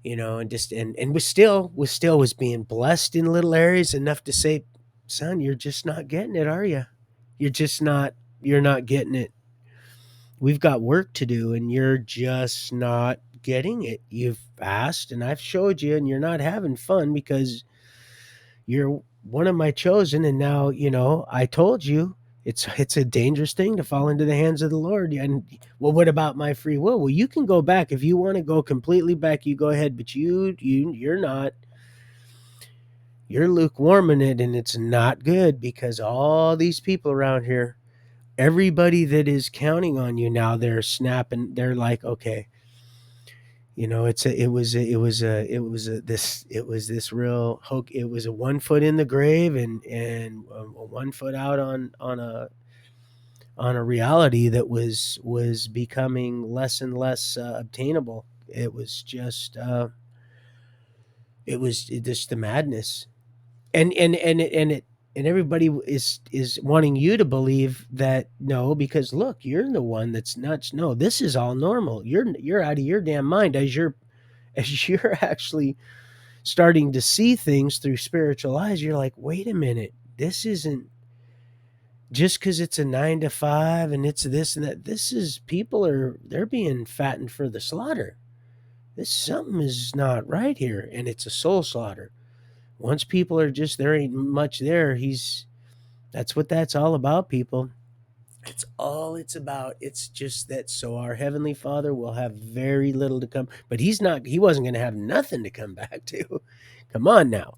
and just, and was being blessed in little areas enough to say, son, you're just not getting it, are you? You're just not, you're not getting it. We've got work to do, and you're just not getting it. You've asked, and I've showed you, and you're not having fun because you're one of my chosen, and now, I told you it's a dangerous thing to fall into the hands of the Lord. And well, what about my free will? Well, you can go back if you want to go completely back. You go ahead, but you're not. You're lukewarm in it, and it's not good, because all these people around here, everybody that is counting on you now, they're snapping. They're like, okay, it was this real hoke. It was a 1 foot in the grave, and 1 foot out on a reality that was becoming less and less obtainable. It was just just the madness, and everybody is wanting you to believe that no, because look, you're the one that's nuts. No, this is all normal. You're out of your damn mind, as you're actually starting to see things through spiritual eyes. You're like, wait a minute, this isn't just because it's a 9 to 5 and it's this and that. This is, they're being fattened for the slaughter. This, something is not right here, and it's a soul slaughter. Once people are just, there ain't much there. That's what that's all about, people. It's all it's about. It's just that, so our heavenly Father will have very little to come, but he wasn't going to have nothing to come back to. Come on now.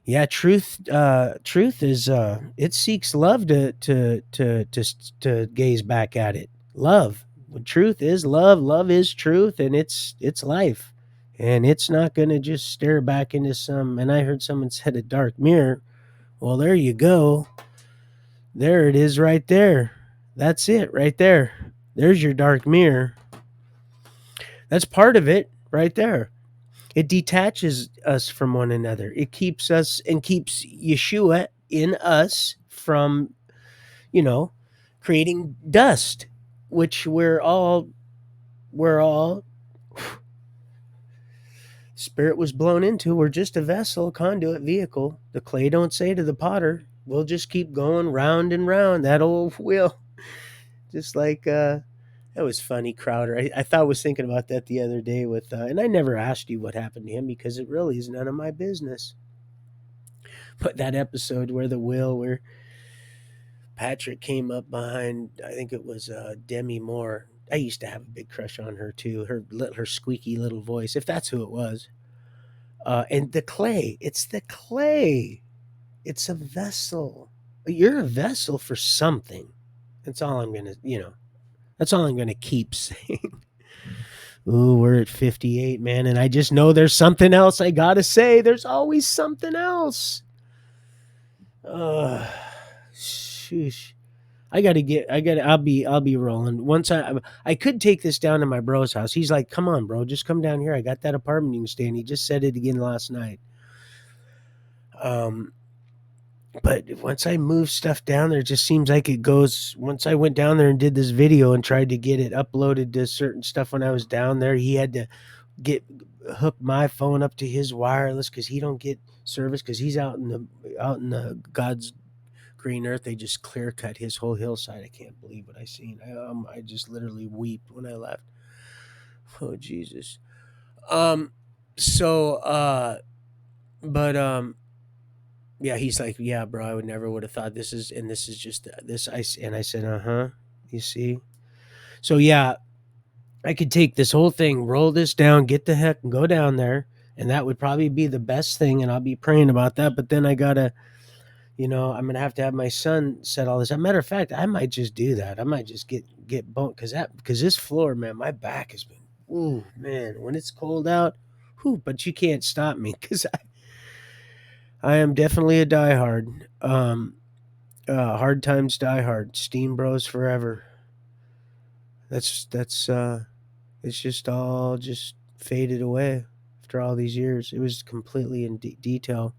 Yeah, truth is, it seeks love to gaze back at it. Love. When truth is love, love is truth, and it's life. And it's not going to just stare back into some, and I heard someone said, a dark mirror. Well, there you go. There it is right there. That's it right there. There's your dark mirror. That's part of it right there. It detaches us from one another. It keeps us, and keeps Yeshua in us from, you know, creating dust, which we're all spirit was blown into. We're just a vessel, conduit, vehicle. The clay don't say to the potter, we'll just keep going round and round that old wheel. Just like that was funny, Crowder. I thought, I was thinking about that the other day with, and I never asked you what happened to him because it really is none of my business. But that episode where where Patrick came up behind, I think it was Demi Moore. I used to have a big crush on her too. Her squeaky little voice, if that's who it was. And the clay, it's the clay. It's a vessel. You're a vessel for something. That's all I'm gonna, That's all I'm gonna keep saying. Ooh, we're at 58, man, and I just know there's something else I gotta say. There's always something else. Uh, sheesh. I'll be rolling. Once I could take this down to my bro's house. He's like, come on, bro, just come down here. I got that apartment you can stay in. He just said it again last night. Um, but once I move stuff down there, it just seems like it goes. Once I went down there and did this video and tried to get it uploaded to certain stuff when I was down there, he had to get hook my phone up to his wireless because he don't get service because he's out in the God's green earth. They just clear cut his whole hillside. I can't believe what I seen. I just literally wept when I left. Oh Jesus. Um so but Yeah, he's like, yeah, bro, I would never would have thought this is just this. And I said, uh huh. You see, so yeah, I could take this whole thing, roll this down, get the heck and go down there, and that would probably be the best thing. And I'll be praying about that. But then I gotta, I'm gonna have to have my son set all this. As a matter of fact, I might just do that. I might just get boned because this floor, man, my back has been, ooh, man, when it's cold out, whew, but you can't stop me because I am definitely a diehard. Hard times die hard. Steam Bros forever. That's it's just all just faded away after all these years. It was completely in detail.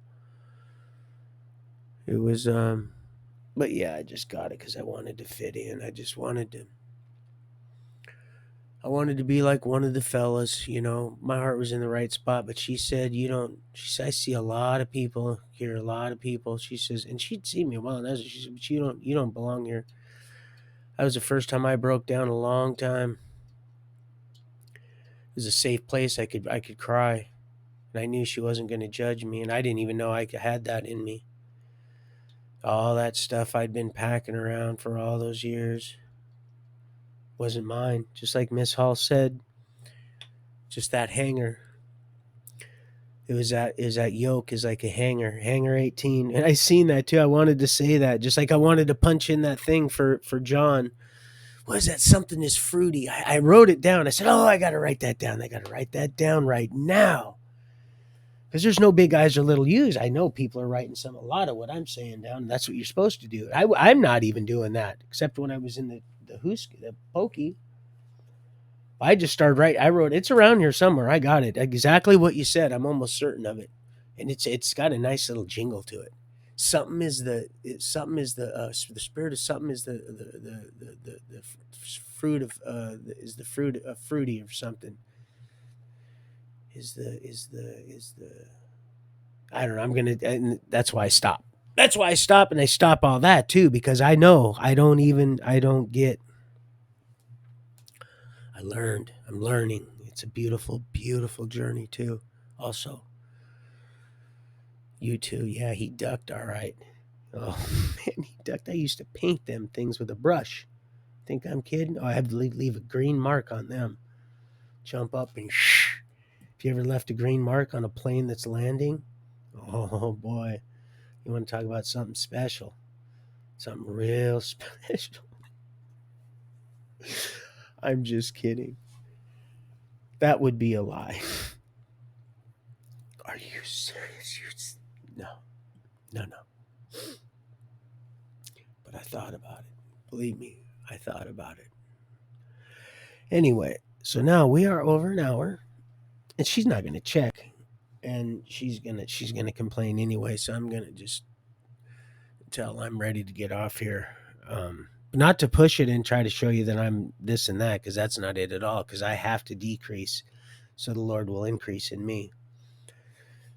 It was but yeah, I just got it cuz I wanted to fit in. I wanted to be like one of the fellas, My heart was in the right spot, but she said, "You don't." She said, "I see a lot of people here, a lot of people." She says, and she'd seen me a while. And she said, "But you don't belong here." That was the first time I broke down in a long time. It was a safe place. I could cry, and I knew she wasn't going to judge me, and I didn't even know I had that in me. All that stuff I'd been packing around for all those years wasn't mine. Just like Miss Hall said, just that hanger. It was that yoke is like a hanger 18, and I seen that too. I wanted to say that, just like I wanted to punch in that thing for John. What is that? Something is fruity. I wrote it down. I said, "Oh, I got to write that down. I got to write that down right now." Because there's no big eyes or little U's. I know people are writing a lot of what I'm saying down. And that's what you're supposed to do. I'm not even doing that, except when I was in the pokey. I just started writing. I wrote it's around here somewhere. I got it exactly what you said. I'm almost certain of it, and it's got a nice little jingle to it. Something is the spirit of something is the fruit of is the fruit of fruity or something is the I don't know. And that's why I stop. That's why I stop, and I stop all that too, because I know I don't get. I learned. I'm learning. It's a beautiful, beautiful journey too. Also, you too. Yeah, he ducked all right. Oh man, he ducked. I used to paint them things with a brush. Think I'm kidding? Oh, I have to leave a green mark on them. Jump up and shh. If you ever left a green mark on a plane that's landing, oh boy, you want to talk about something special. Something real special. I'm just kidding. That would be a lie. Are you serious? No, no, no. But I thought about it. Believe me, I thought about it. Anyway, so now we are over an hour, and she's not going to check, and she's gonna complain anyway. So I'm gonna just tell I'm ready to get off here. Not to push it and try to show you that I'm this and that, because that's not it at all. Because I have to decrease so the Lord will increase in me.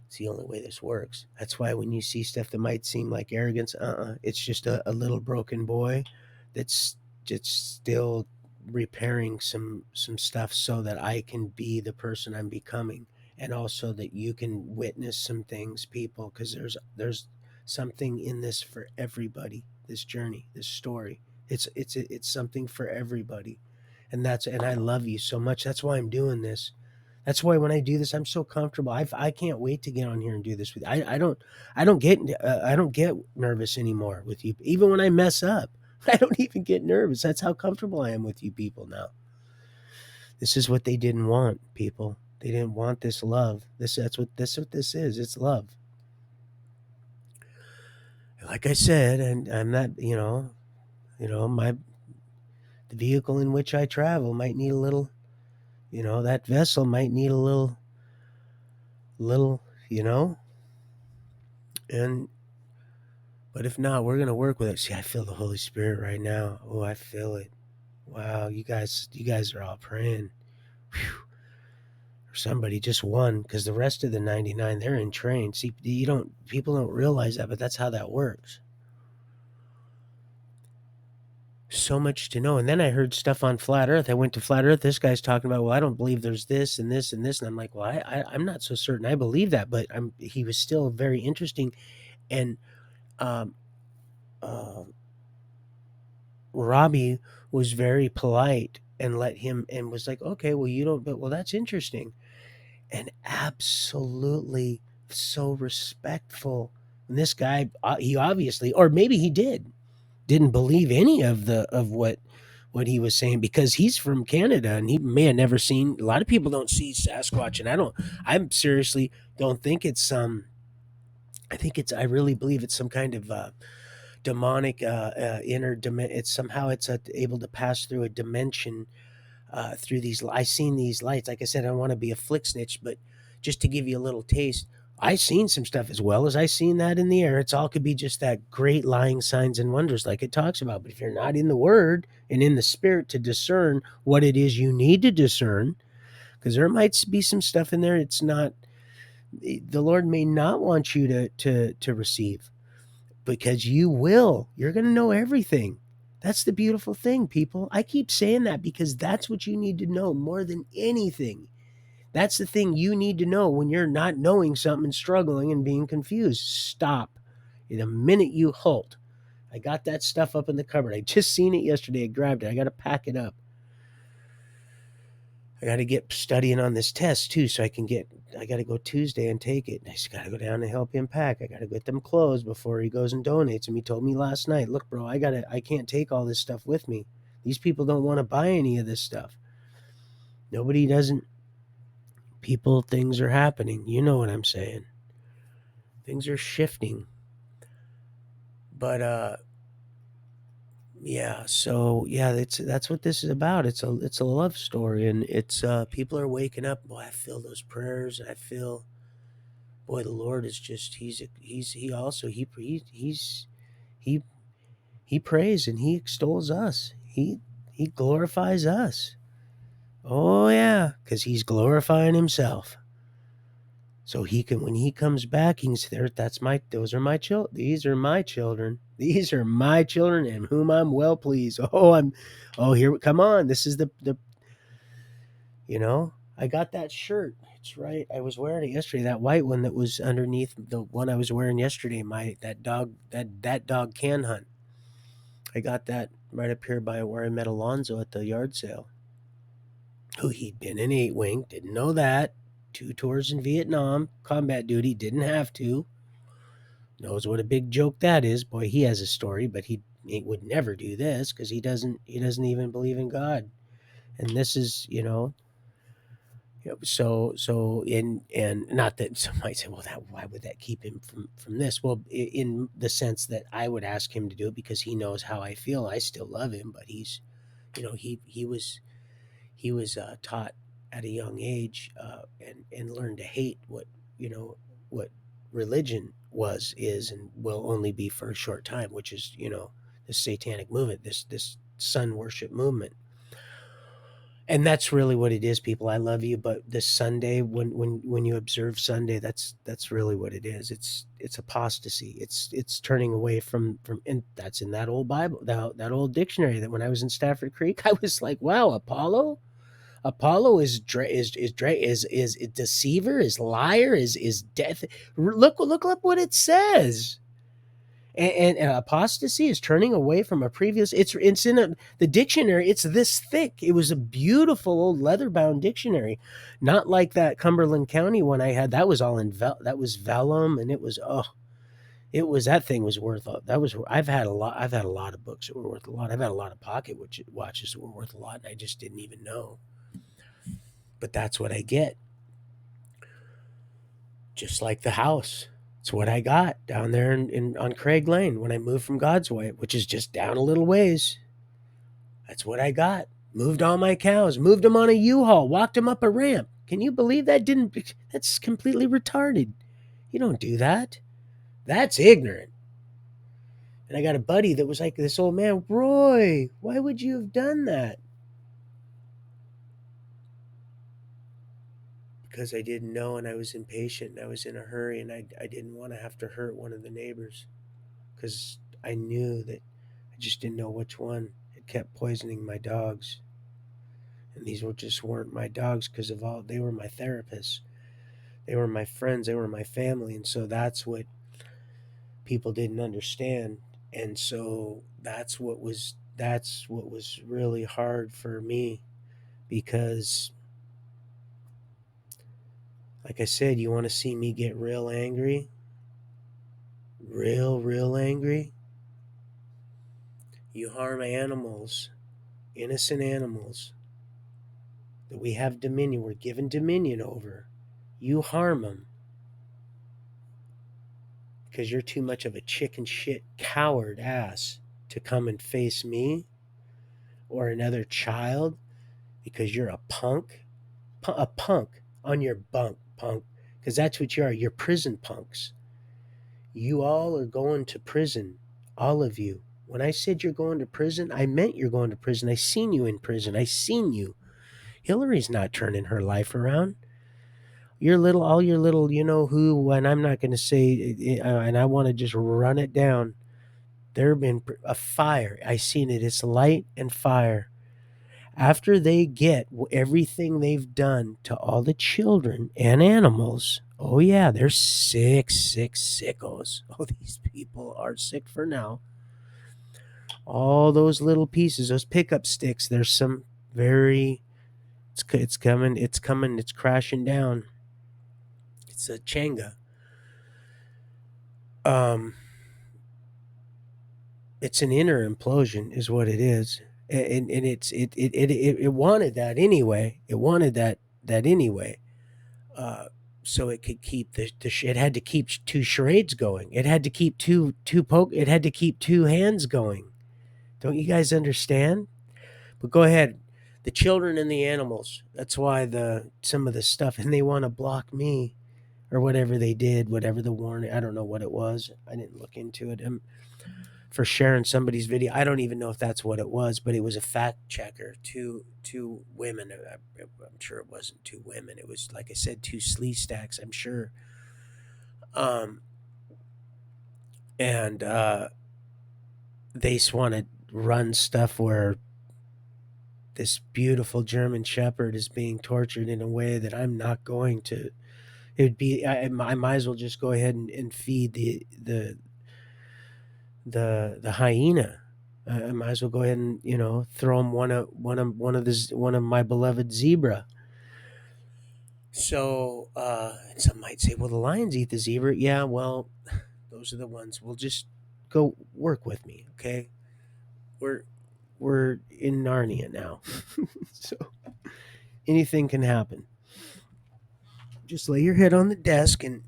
It's the only way this works. That's why when you see stuff that might seem like arrogance, it's just a little broken boy that's just still repairing some stuff so that I can be the person I'm becoming, and also that you can witness some things, people, because there's something in this for everybody. This journey, this story, it's something for everybody, and I love you so much. That's why I'm doing this. That's why when I do this, I'm so comfortable. I can't wait to get on here and do this with you. I don't get nervous anymore with you. Even when I mess up, I don't even get nervous. That's how comfortable I am with you people now. This is what they didn't want, people. They didn't want this love. That's what this is. It's love. Like I said, and I'm not, my the vehicle in which I travel might need a little, that vessel might need a little, and but if not, we're gonna work with it. See, I feel the Holy Spirit right now. Oh, I feel it. Wow, you guys are all praying. Whew. Or somebody just one, because the rest of the 99, they're in train. See, people don't realize that, but that's how that works. So much to know. And then I heard stuff on Flat Earth. I went to Flat Earth. This guy's talking about, well, I don't believe there's this and this and this. And I'm like, well, I'm not so certain I believe that, but he was still very interesting. And um, uh, Robbie was very polite and let him and was like, okay, well, you don't, but well, that's interesting. And absolutely so respectful. And this guy, he obviously, or maybe he didn't believe any of the of what he was saying because he's from Canada and he may have never seen. A lot of people don't see Sasquatch, and I'm seriously don't think it's I think it's. I really believe it's some kind of demonic inner dimension. It's somehow it's able to pass through a dimension through these. I seen these lights. Like I said, I don't want to be a flick snitch, but just to give you a little taste, I seen some stuff as well as I seen that in the air. It's all could be just that great lying signs and wonders, like it talks about. But if you're not in the Word and in the Spirit to discern what it is you need to discern, because there might be some stuff in there. It's not. The Lord may not want you to receive because you will. You're going to know everything. That's the beautiful thing, people. I keep saying that because that's what you need to know more than anything. That's the thing you need to know when you're not knowing something and struggling and being confused. Stop. In a minute you halt. I got that stuff up in the cupboard. I just seen it yesterday. I grabbed it. I got to pack it up. I got to get studying on this test too, so I got to go Tuesday and take it. I just got to go down and help him pack. I got to get them clothes before he goes and donates them. He told me last night, look, bro, I can't take all this stuff with me. These people don't want to buy any of this stuff. Nobody doesn't. People, things are happening. You know what I'm saying. Things are shifting. But, yeah, so yeah, that's what this is about. It's a love story, and it's people are waking up. Boy, I feel those prayers. I feel boy, the Lord is just he also he he prays and he extols us. He glorifies us. Oh yeah, because he's glorifying himself. So he can when he comes back, he can say, "There, that's my those are my children. These are my children. These are my children, in whom I'm well pleased." Oh here, come on. This is the I got that shirt. It's right. I was wearing it yesterday. That white one that was underneath the one I was wearing yesterday. My that dog can hunt. I got that right up here by where I met Alonzo at the yard sale. Who he'd been in 8 wing, didn't know that. 2 tours in Vietnam, combat duty, didn't have to. Knows what a big joke that is. Boy, he has a story, but he would never do this because he doesn't even believe in God. And this is, so and not that some might say, well, that why would that keep him from this? Well, in the sense that I would ask him to do it because he knows how I feel. I still love him, but he's, he was taught at a young age and learned to hate what religion is and will only be for a short time, which is the satanic movement, this sun worship movement. And that's really what it is, people. I love you, but this Sunday, when you observe Sunday, that's really what it is. It's apostasy. It's turning away from and that's in that old Bible, that old dictionary that when I was in Stafford Creek, I was like, wow, Apollo is a deceiver, is liar, is death. Look up what it says. And apostasy is turning away from a previous. It's in the dictionary. It's this thick. It was a beautiful old leather bound dictionary, not like that Cumberland County one I had. That was all that was vellum, and it was it was that thing was worth. That was I've had a lot. I've had a lot of books that were worth a lot. I've had a lot of pocket watches that were worth a lot, and I just didn't even know. But that's what I get. Just like the house. It's what I got down there on Craig Lane when I moved from God's Way, which is just down a little ways. That's what I got. Moved all my cows, moved them on a U-Haul, walked them up a ramp. Can you believe that? That's completely retarded. You don't do that. That's ignorant. And I got a buddy that was like this old man, Roy, why would you have done that? Because I didn't know and I was impatient and I was in a hurry and I didn't want to have to hurt one of the neighbors because I knew that I just didn't know which one had kept poisoning my dogs. And these weren't my dogs because of all they were my therapists. They were my friends, they were my family, and so that's what people didn't understand. And so that's what was really hard for me, because like I said, you want to see me get real angry, real angry. You harm animals, innocent animals that we have dominion, we're given dominion over. You harm them because you're too much of a chicken shit coward ass to come and face me or another child, because you're a punk, a punk on your bunk, punk, because that's what you are. You're prison punks. You all are going to prison, all of you. When I said you're going to prison, I meant you're going to prison. I seen you in prison. I seen you. Hillary's not turning her life around. All your little, you know who, and I'm not going to say, and I want to just run it down. There have been a fire. I seen it. It's light and fire. After they get everything they've done to all the children and animals, oh yeah, they're sick, sick, sickos. Oh, these people are sick for now. All those little pieces, those pickup sticks, there's some very, it's coming, it's crashing down. It's a Changa. Um, it's an inner implosion, is what it is, and it wanted that anyway. It wanted that anyway. Uh, so it could keep it had to keep two charades going. It had to keep it had to keep two hands going. Don't you guys understand? But go ahead. The children and the animals. That's why some of the stuff, and they want to block me or whatever they did, whatever the warning. I don't know what it was. I didn't look into it. For sharing somebody's video. I don't even know if that's what it was, but it was a fact checker. Two women. I'm sure it wasn't two women. It was, like I said, two slee stacks. I'm sure. Um, and they just want to run stuff where this beautiful German Shepherd is being tortured in a way that I'm not going to. It'd be I might as well just go ahead and feed the hyena. I might as well go ahead and throw him one of my beloved zebra. So some might say, well, the lions eat the zebra. Yeah, well, those are the ones. We'll just go work with me, okay? We're we're in Narnia now, so anything can happen. Just lay your head on the desk and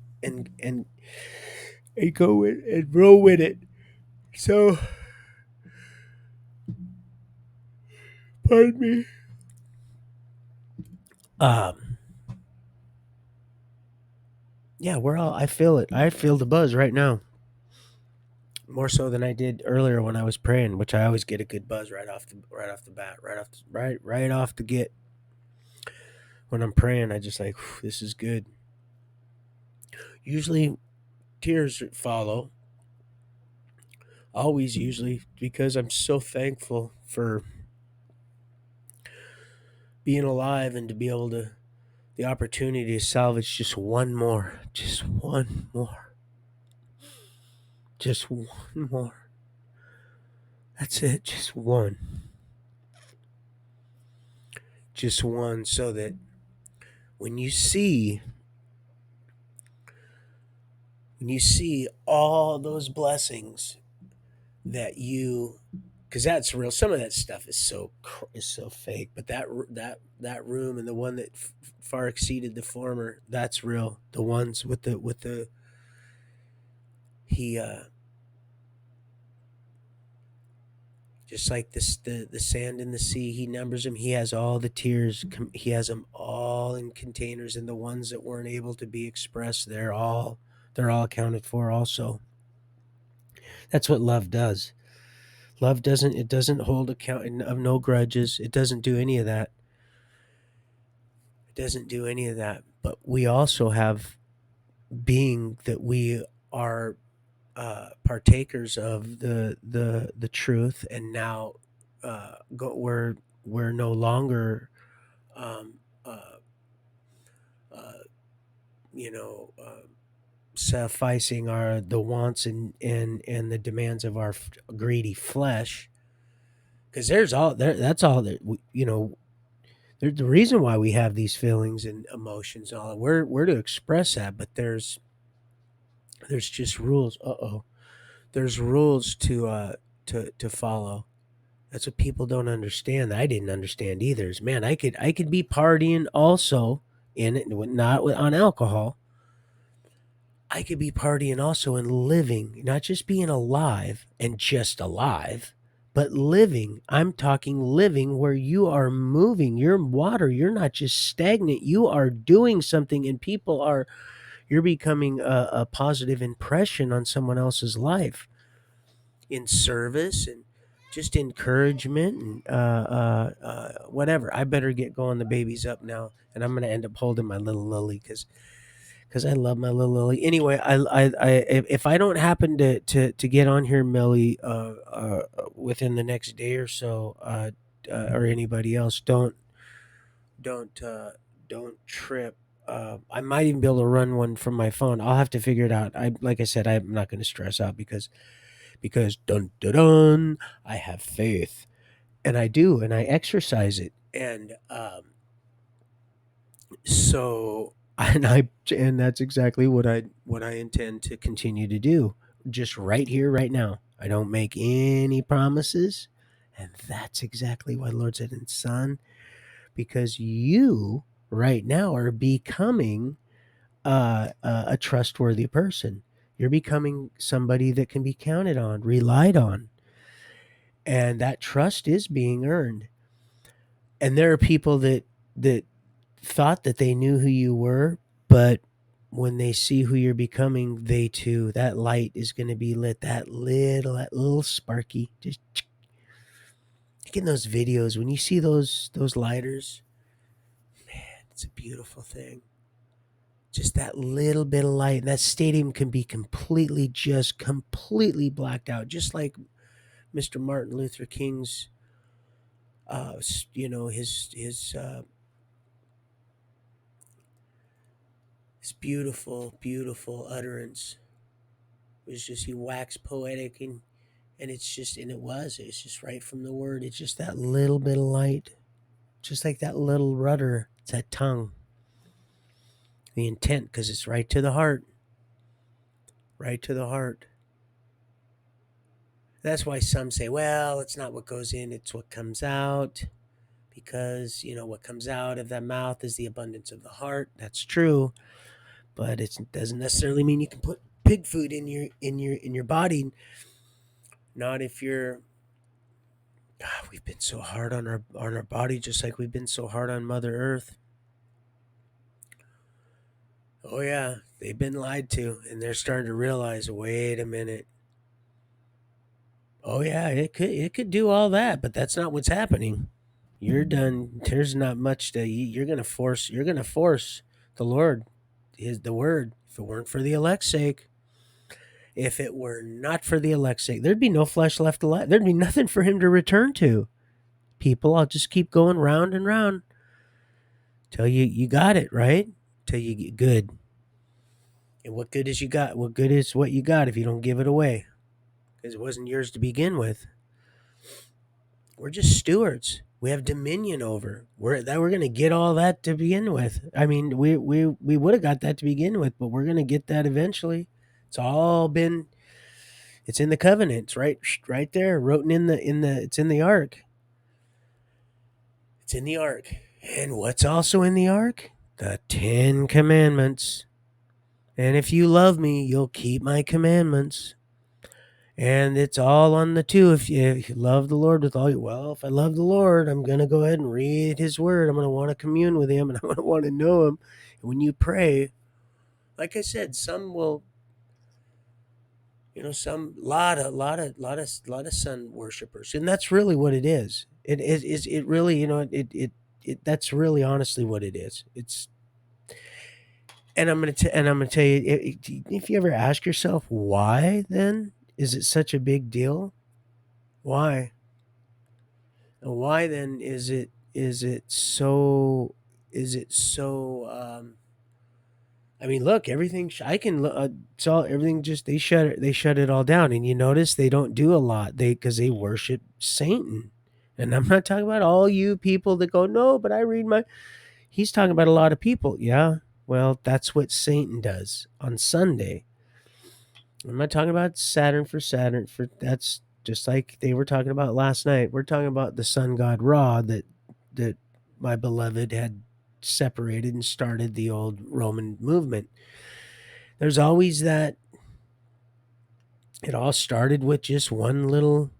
go and roll with it. So, pardon me. Um, yeah, we're all. I feel it. I feel the buzz right now, more so than I did earlier when I was praying, which I always get a good buzz right off the bat, right off the get. When I'm praying, I just like, this is good. Usually, tears follow. Always, usually, because I'm so thankful for being alive and to be able to the opportunity to salvage just one more, just one more. That's it, just one, so that when you see all those blessings that you, because that's real. Some of that stuff is so fake, but that room and the one that far exceeded the former, that's real. The ones with the he just like this the sand in the sea, he numbers them. He has all the tears. He has them all in containers, and the ones that weren't able to be expressed, they're all accounted for. Also, that's what love does. Love doesn't hold account of no grudges. It doesn't do any of that. It doesn't do any of that. But we also have, being that we are partakers of the truth, and now we're no longer um, uh, uh, you know. sufficing our the wants and the demands of our greedy flesh. Because there's all there. That's all that there's the reason why we have these feelings and emotions. And all that. We're to express that, but there's just rules. There's rules to follow. That's what people don't understand. I didn't understand either. Is, man, I could be partying also in it, not on alcohol. I could be partying also and living, not just being alive and just alive, but living. I'm talking living where you are moving. You're water. You're not just stagnant. You are doing something, and you're becoming a positive impression on someone else's life in service and just encouragement and whatever. I better get going. The baby's up now, and I'm going to end up holding my little Lily because I love my little Lily. Anyway, if I don't happen to get on here, Millie, within the next day or so, or anybody else, don't don't trip. I might even be able to run one from my phone. I'll have to figure it out. I like I said, I'm not going to stress out because dun dun dun, I have faith, and I do, and I exercise it, and so and that's exactly what I intend to continue to do, just right here, right now. I don't make any promises, and that's exactly why the Lord said, "And son, because you right now are becoming a trustworthy person. You're becoming somebody that can be counted on, relied on, and that trust is being earned." And there are people that thought that they knew who you were, but when they see who you're becoming, they too, that light is going to be lit. That little sparky, just like in those videos when you see those lighters, man, it's a beautiful thing. Just that little bit of light, and that stadium can be completely blacked out, just like Mr. Martin Luther King's, his beautiful utterance was just he waxed poetic, and it's just right from the word. It's just that little bit of light, just like that little rudder. It's that tongue, the intent, because it's right to the heart, right to the heart. That's why some say, well, it's not what goes in, it's what comes out. Because, what comes out of that mouth is the abundance of the heart. That's true. But it doesn't necessarily mean you can put pig food in your body. Not if you're. God, we've been so hard on our body, just like we've been so hard on Mother Earth. Oh yeah, they've been lied to, and they're starting to realize. Wait a minute. Oh yeah, it could do all that, but that's not what's happening. You're done. There's not much to eat. You're gonna force the Lord, the word. If it weren't for the elect's sake, if it were not for the elect's sake, there'd be no flesh left alive. There'd be nothing for him to return to. People, I'll just keep going round and round till you got it right. Till you get good. And what good is you got? What good is what you got if you don't give it away? Because it wasn't yours to begin with. We're just stewards. We have dominion over. We're gonna get all that to begin with. I mean, we would have got that to begin with, but we're gonna get that eventually. It's all been. It's in the covenant. It's right there, written in the. It's in the ark. It's in the ark. And what's also in the ark? The 10 Commandments. And if you love me, you'll keep my commandments. And it's all on the two. If you love the Lord with all your, well, if I love the Lord, I'm going to go ahead and read his word. I'm going to want to commune with him, and I'm going to want to know him. And when you pray, like I said, some will, some lot of sun worshipers, and that's really what it is. It really, that's really honestly what it is. And I'm gonna tell you, if you ever ask yourself why, then is it such a big deal? Why? And why then is it so I mean, look, everything I can. It's all everything. Just they shut it all down, and you notice they don't do a lot. Because they worship Satan, and I'm not talking about all you people that go no, but I read my. He's talking about a lot of people. Yeah, well, that's what Satan does on Sunday. I'm not talking about Saturn for Saturn. For that's just like they were talking about last night. We're talking about the sun god Ra that my beloved had separated and started the old Roman movement. There's always that. It all started with just one little,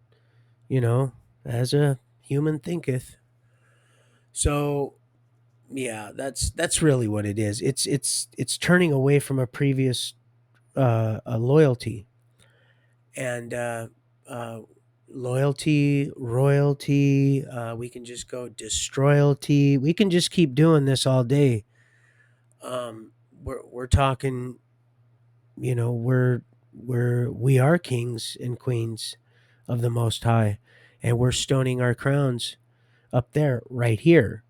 you know, as a human thinketh. So yeah, that's really what it is. It's turning away from a previous a loyalty and uh, loyalty, royalty. We can just go destroyalty. We can just keep doing this all day. We're talking. We are kings and queens of the Most High, and we're stoning our crowns up there, right here.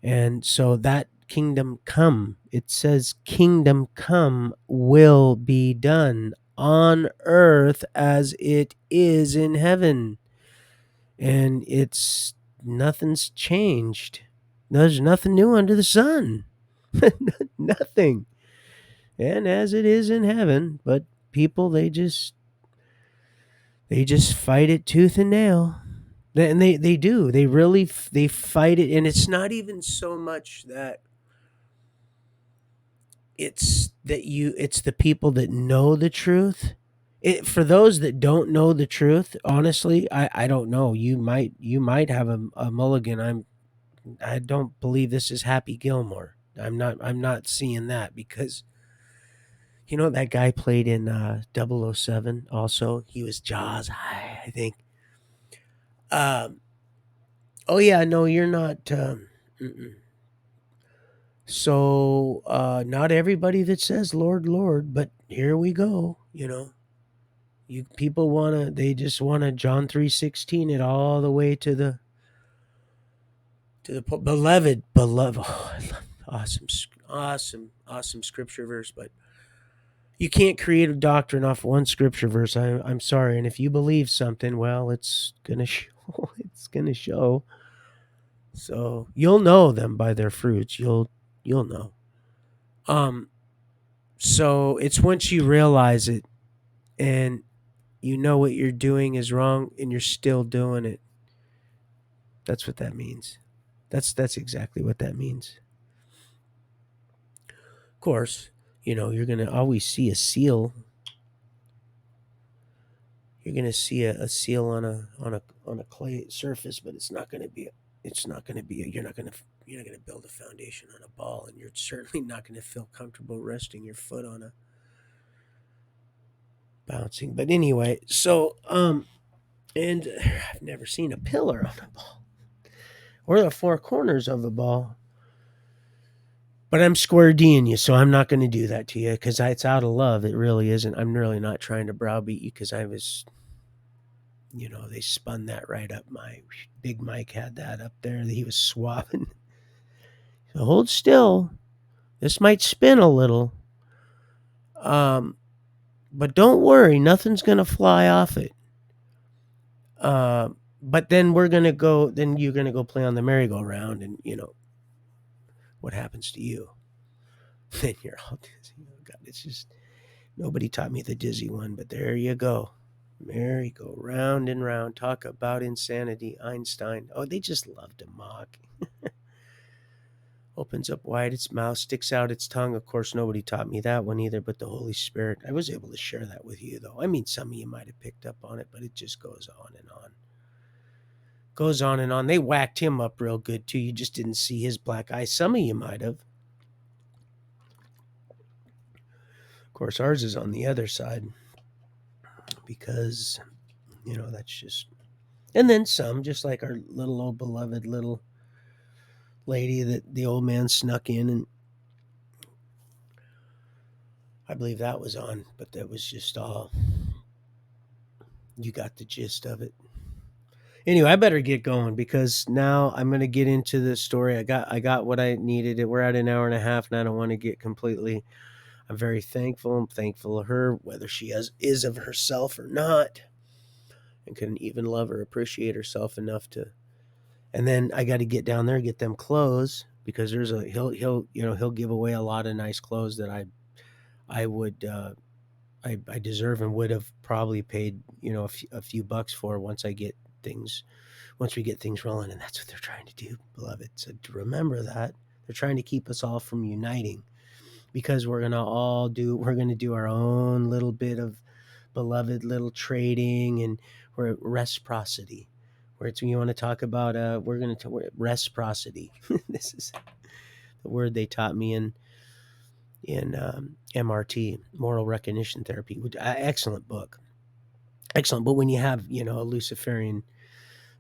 And so that kingdom come, it says, kingdom come will be done on earth as it is in heaven. And it's nothing's changed. There's nothing new under the sun. Nothing. And as it is in heaven, but people they just fight it tooth and nail. And they do. They really they fight it, and it's not even so much that it's the people that know the truth. For those that don't know the truth, honestly, I don't know. You might have a mulligan. I don't believe this is Happy Gilmore. I'm not seeing that because that guy played in 007 also. He was Jaws, I think. Um oh yeah, no, you're not mm-mm. So not everybody that says Lord, Lord, but here we go. You people they just wanna John 3:16 it all the way to the beloved. Oh, I love awesome scripture verse, but you can't create a doctrine off one scripture verse. I'm sorry, and if you believe something, well, it's gonna show. It's gonna show. So you'll know them by their fruits. You'll know. Um. So it's once you realize it, and you know what you're doing is wrong, and you're still doing it. That's what that means. That's exactly what that means. Of course, you're gonna always see a seal. You're gonna see a seal on a clay surface, but it's not gonna be. You're not gonna build a foundation on a ball, and you're certainly not gonna feel comfortable resting your foot on a bouncing. But anyway, so and I've never seen a pillar on a ball or the four corners of a ball. But I'm square D'ing you, so I'm not going to do that to you because it's out of love. It really isn't. I'm really not trying to browbeat you because I was, they spun that right up. My big Mike had that up there that he was swabbing. So hold still. This might spin a little. But don't worry, nothing's going to fly off it. But then then you're going to go play on the merry-go-round and, what happens to you? Then you're all dizzy. Oh, God, it's just, nobody taught me the dizzy one, but there you go. Merry-go round and round. Talk about insanity. Einstein. Oh, they just love to mock. Opens up wide its mouth, sticks out its tongue. Of course, nobody taught me that one either, but the Holy Spirit. I was able to share that with you, though. I mean, some of you might have picked up on it, but it just goes on and on. Goes on and on. They whacked him up real good, too. You just didn't see his black eye. Some of you might have. Of course, ours is on the other side because, that's just. And then some, just like our little old beloved little lady that the old man snuck in, and I believe that was on, but that was just all. You got the gist of it. Anyway, I better get going because now I'm going to get into the story. I got what I needed. We're at an hour and a half, and I don't want to get completely. I'm very thankful. I'm thankful of her, whether she is of herself or not, and can even love or appreciate herself enough to. And then I got to get down there and get them clothes, because he'll give away a lot of nice clothes that I would I deserve and would have probably paid a few bucks for things once we get things rolling. And that's what they're trying to do, beloved. So to remember that they're trying to keep us all from uniting, because we're going to do our own little bit of beloved little trading, and we're reciprocity. Where it's, when you want to talk about we're going to reciprocity. This is the word they taught me in MRT, moral recognition therapy. Excellent book, excellent. But when you have a Luciferian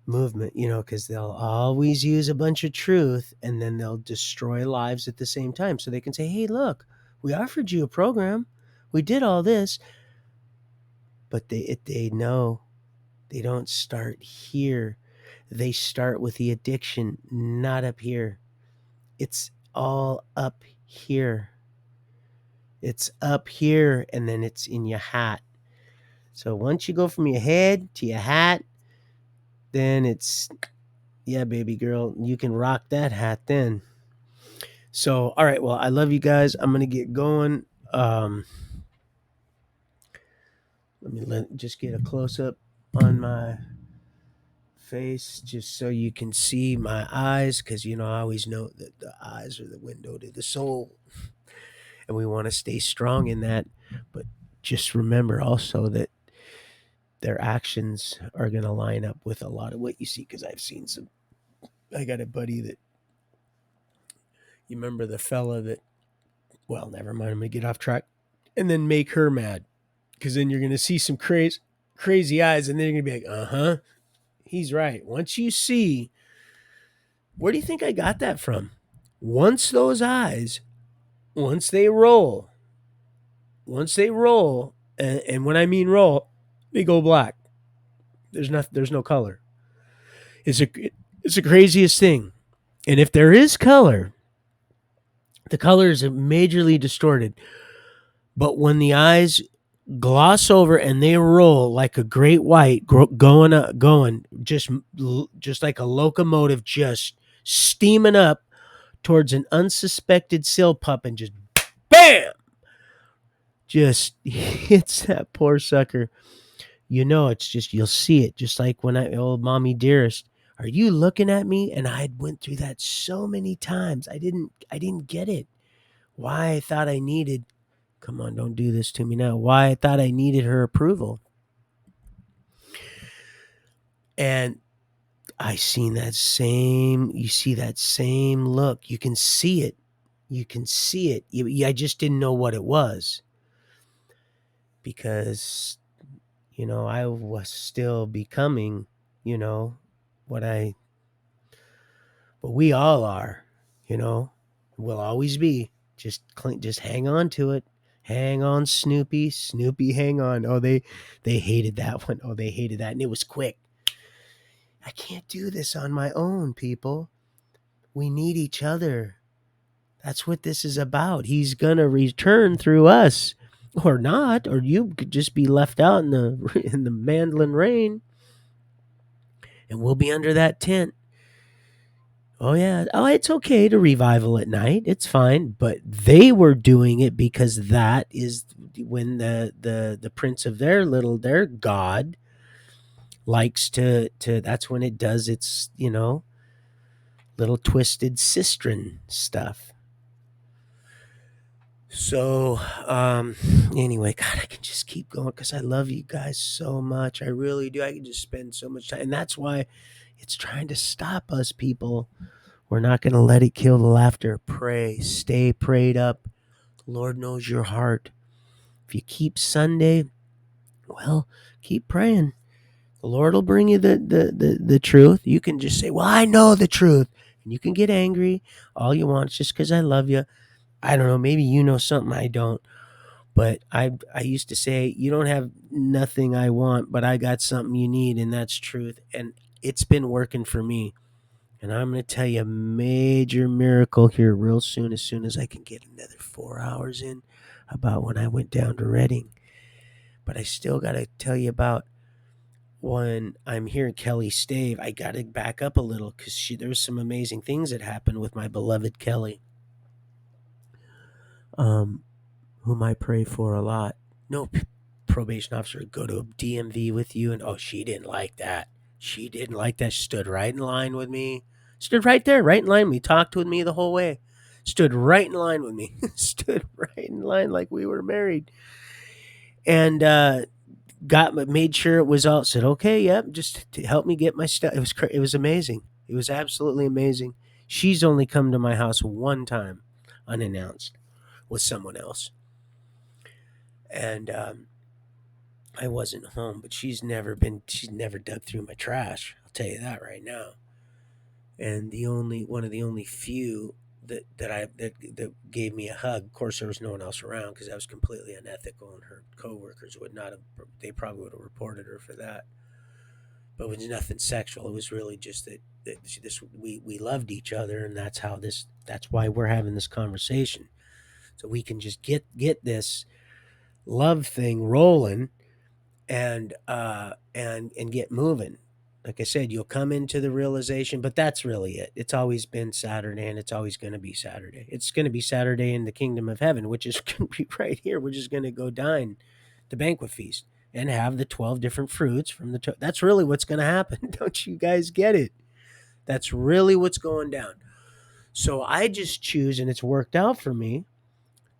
movement, because they'll always use a bunch of truth, and then they'll destroy lives at the same time, so they can say, hey, look, we offered you a program, we did all this. But they know they don't start here. They start with the addiction, not up here. It's all up here. It's up here, and then it's in your hat. So once you go from your head to your hat, then it's, yeah, baby girl, you can rock that hat then. So, all right, well, I love you guys. I'm going to get going. Let me just get a close up on my face, just so you can see my eyes, because I always know that the eyes are the window to the soul, and we want to stay strong in that. But just remember also that their actions are going to line up with a lot of what you see, because I got a buddy that, you remember the fella that, well, never mind, I'm going to get off track, and then make her mad, because then you're going to see some crazy eyes, and then you're going to be like, he's right. Once you see, where do you think I got that from? Once those eyes, once they roll, and when I mean roll, they go black. There's no color. It's the craziest thing. And if there is color, the color is majorly distorted. But when the eyes gloss over and they roll like a great white going, just like a locomotive, just steaming up towards an unsuspected sill pup, and just bam, just hits that poor sucker. It's just, you'll see it, just like when old mommy dearest, are you looking at me? And I went through that so many times. I didn't get it. Why I thought I needed, come on, don't do this to me now. Why I thought I needed her approval. And you see that same look. You can see it. I just didn't know what it was, because I was still becoming, but we all are, we'll always be. Just hang on to it. Hang on, Snoopy, hang on. Oh, they hated that one. Oh, they hated that. And it was quick. I can't do this on my own, people. We need each other. That's what this is about. He's going to return through us, or not, or you could just be left out in the mandolin rain, and we'll be under that tent. Oh yeah. Oh, it's okay to revival at night. It's fine. But they were doing it because that is when the prince of their god likes to that's when it does its, little twisted sistren stuff. So, anyway, God, I can just keep going because I love you guys so much. I really do. I can just spend so much time. And that's why it's trying to stop us, people. We're not going to let it kill the laughter. Pray. Stay prayed up. The Lord knows your heart. If you keep Sunday, well, keep praying. The Lord will bring you the truth. You can just say, well, I know the truth. And you can get angry all you want. It's just because I love you. I don't know. Maybe you know something I don't. But I used to say, you don't have nothing I want, but I got something you need, and that's truth. And it's been working for me. And I'm going to tell you a major miracle here real soon as I can get another 4 hours in about when I went down to Reading. But I still got to tell you about when I'm hearing Kelly Stave. I got to back up a little because there's some amazing things that happened with my beloved Kelly, um, whom I pray for a lot. No probation officer would go to a DMV with you, and oh, she didn't like that. She didn't like that. She stood right in line with me. Stood right there, right in line with me. Talked with me the whole way. Stood right in line with me. Stood right in line like we were married. And got made sure it was all said. Okay, yep, just to help me get my stuff. It was amazing. It was absolutely amazing. She's only come to my house one time, unannounced, with someone else, and I wasn't home. But she's never dug through my trash. I'll tell you that right now. And the only one of the only few that gave me a hug. Of course, there was no one else around because that was completely unethical, and her coworkers would not have. They probably would have reported her for that. But it was nothing sexual. It was really just that this we loved each other, and that's why we're having this conversation, so we can just get this love thing rolling and get moving. Like I said, you'll come into the realization, but that's really it. It's always been Saturday, and it's always going to be Saturday. It's going to be Saturday in the kingdom of heaven, which is going to be right here. We're just going to go dine the banquet feast and have the 12 different fruits from that's really what's going to happen. Don't you guys get it? That's really what's going down. So I just choose, and it's worked out for me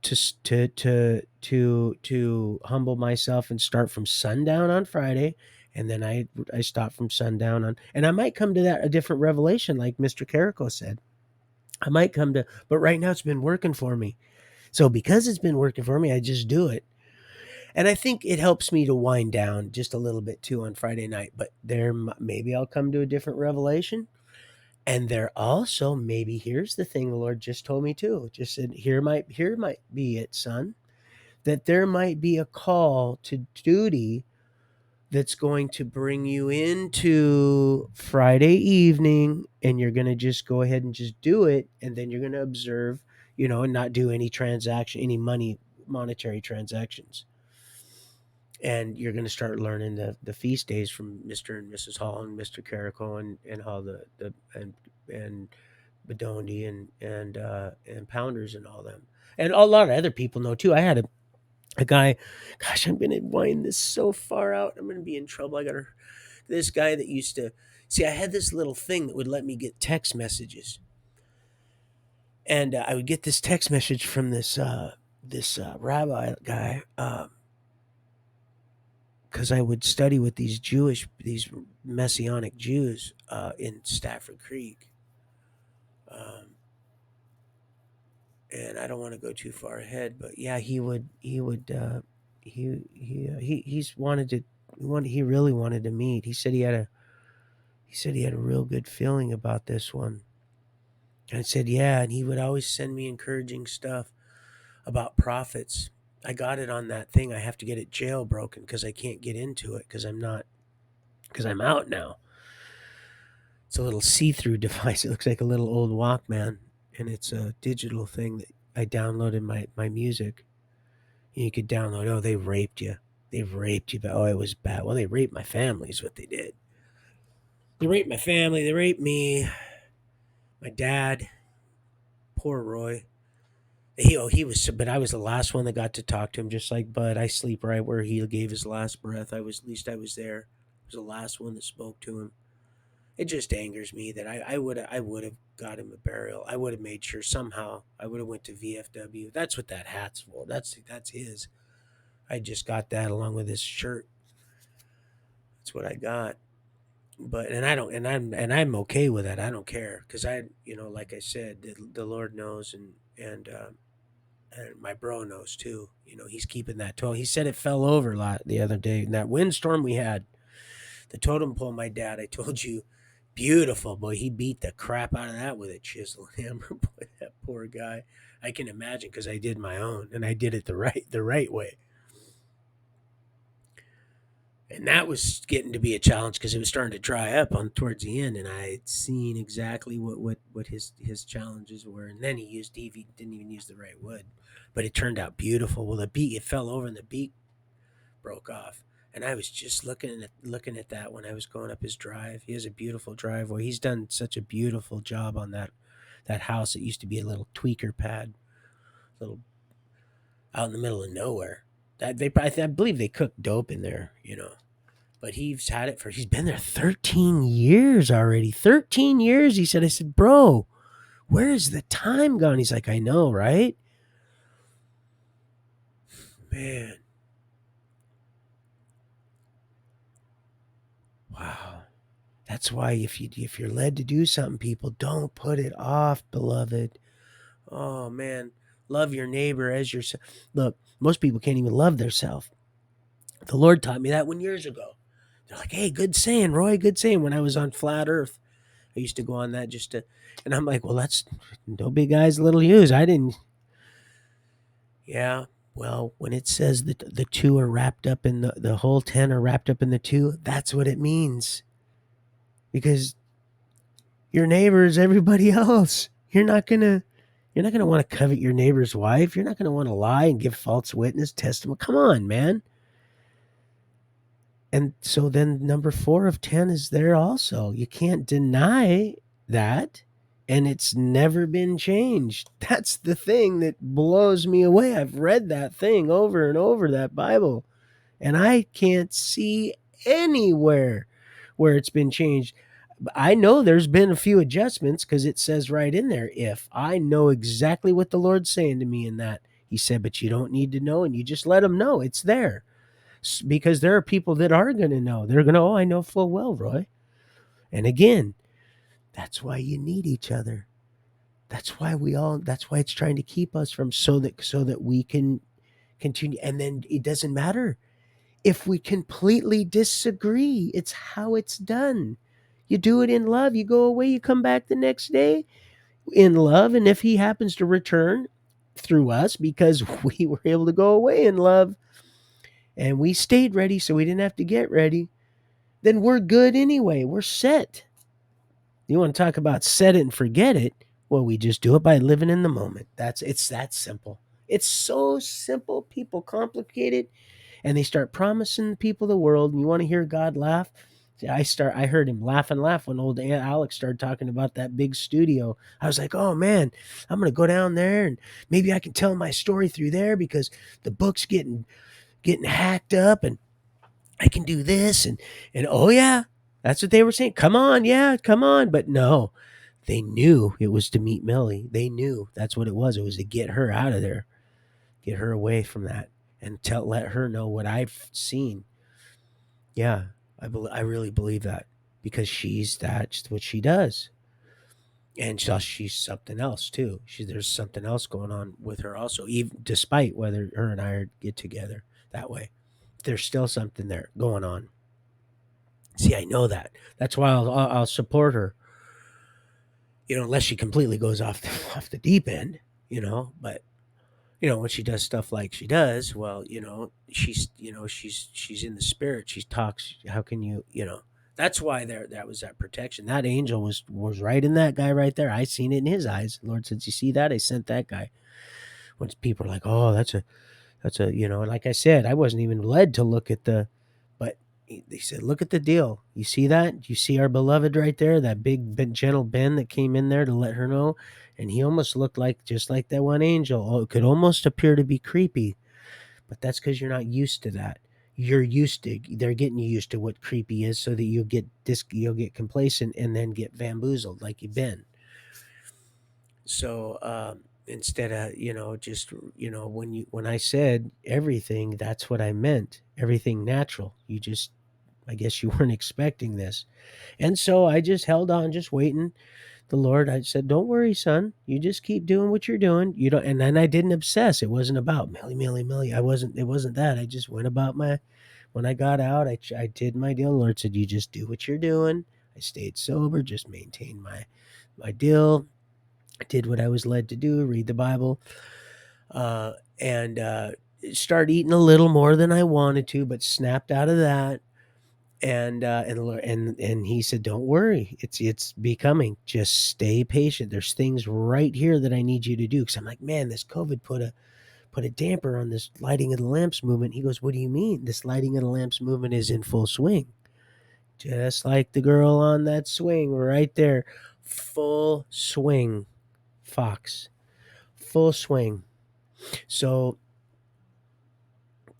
to humble myself and start from sundown on Friday, and then I stop from sundown on, and I might come to that a different revelation, like Mr. Carrico said. I might come to, but right now it's been working for me. So because it's been working for me, I just do it, and I think it helps me to wind down just a little bit too on Friday night. But maybe I'll come to a different revelation. And there also maybe here's the thing the Lord just told me too. Just said here might be it, son, that there might be a call to duty that's going to bring you into Friday evening, and you're going to just go ahead and just do it, and then you're going to observe, and not do any monetary transactions. And you're going to start learning the feast days from Mr. and Mrs. Hall and Mr. Carrico and all and Bedoni and Pounders and all them. And a lot of other people know too. I had a guy, gosh, I'm going to wind this so far out. I'm going to be in trouble. This guy that used to see, I had this little thing that would let me get text messages. And I would get this text message from this rabbi guy, because I would study with these Messianic Jews in Stafford Creek. And I don't want to go too far ahead, but yeah, he's wanted to he really wanted to meet. He said he had a real good feeling about this one. And I said, yeah, and he would always send me encouraging stuff about prophets. I got it on that thing. I have to get it jailbroken because I can't get into it because I'm out now. It's a little see-through device. It looks like a little old Walkman, and it's a digital thing that I downloaded my music. And you could download. Oh, they raped you. They raped you. But oh, it was bad. Well, they raped my family. Is what they did. They raped my family. They raped me. My dad. Poor Roy. He was. But I was the last one that got to talk to him. Just like Bud, I sleep right where he gave his last breath. At least I was there. I was the last one that spoke to him. It just angers me that I would have got him a burial. I would have made sure somehow. I would have went to VFW. That's what that hat's for. That's his. I just got that along with his shirt. That's what I got. But and I don't and I'm okay with that. I don't care because like I said, the Lord knows, and my bro knows too. He's keeping that toe. He said it fell over a lot the other day in that windstorm we had. The totem pole, my dad, I told you, beautiful boy. He beat the crap out of that with a chisel and hammer. Boy, that poor guy. I can imagine because I did my own and I did it the right way. And that was getting to be a challenge because it was starting to dry up on towards the end, and I had seen exactly what his challenges were. And then he didn't even use the right wood, but it turned out beautiful. Well, the beak, it fell over and the beak broke off. And I was just looking at that when I was going up his drive. He has a beautiful driveway. He's done such a beautiful job on that house. It used to be a little tweaker pad, little out in the middle of nowhere. That I believe they cooked dope in there, But he's been there 13 years already. 13 years. He said, I said, bro, where is the time gone? He's like, I know, right? Man. Wow. That's why if you're led to do something, people, don't put it off, beloved. Oh man. Love your neighbor as yourself. Look, most people can't even love themselves. The Lord taught me that one years ago. They're like, hey, good saying, Roy, good saying. When I was on Flat Earth, I used to go on that and I'm like, well, that's no big eyes, little U's. I didn't, yeah. Well, when it says that the two are wrapped up in the whole 10 are wrapped up in the two, that's what it means. Because your neighbor is everybody else. You're not gonna want to covet your neighbor's wife. You're not gonna want to lie and give false witness testimony. Come on, man. And so then number 4 of 10 is there also. You can't deny that. And it's never been changed. That's the thing that blows me away. I've read that thing over and over, that Bible, and I can't see anywhere where it's been changed. I know there's been a few adjustments because it says right in there, if I know exactly what the Lord's saying to me in that. He said, but you don't need to know, and you just let them know it's there. Because there are people that are going to know. They're going to, oh, I know full well, Roy. And again, that's why you need each other. That's why it's trying to keep us from so that we can continue. And then it doesn't matter if we completely disagree. It's how it's done. You do it in love. You go away, you come back the next day in love. And if he happens to return through us because we were able to go away in love and we stayed ready so we didn't have to get ready, then we're good anyway. We're set. You want to talk about set it and forget it? Well, we just do it by living in the moment. It's that simple. It's so simple. People complicate it and they start promising people the world. And you want to hear God laugh? I heard him laugh and laugh when old Aunt Alex started talking about that big studio. I was like, oh man, I'm gonna go down there and maybe I can tell my story through there because the book's getting hacked up and I can do this and oh yeah, that's what they were saying. Come on, yeah, come on. But no, they knew it was to meet Millie. They knew that's what it was. It was to get her out of there, get her away from that, and let her know what I've seen. Yeah, I really believe that because that's what she does, and she's something else too. There's something else going on with her also, even despite whether her and I get together that way. There's still something there going on. See, I know that. That's why I'll support her. Unless she completely goes off off the deep end. But when she does stuff like she does, well, she's in the spirit. She talks. How can you? That's why that was that protection. That angel was right in that guy right there. I seen it in his eyes. The Lord said, "You see that? I sent that guy." When people are like, "Oh, that's a," and like I said, I wasn't even led to look at but they said, look at the deal. You see that? You see our beloved right there, that big gentle Ben that came in there to let her know, and he almost looked just like that one angel. Oh, it could almost appear to be creepy, but that's because you're not used to that. They're getting you used to what creepy is, so that you'll get complacent and then get bamboozled like you've been. So instead of just when I said everything, that's what I meant. Everything natural. I guess you weren't expecting this, and so I just held on, just waiting. The Lord, I said, "Don't worry, son. You just keep doing what you're doing. You don't." And then I didn't obsess. It wasn't about Millie, Millie, Millie. I wasn't. It wasn't that. I just went about my. When I got out, I did my deal. The Lord said, "You just do what you're doing." I stayed sober, just maintained my deal. I did what I was led to do, read the Bible, and start eating a little more than I wanted to, but snapped out of that. And he said, "Don't worry, it's becoming. Just stay patient. There's things right here that I need you to do." Because I'm like, man, this COVID put a damper on this lighting of the lamps movement. He goes, "What do you mean? This lighting of the lamps movement is in full swing, just like the girl on that swing right there, full swing, Fox, full swing." So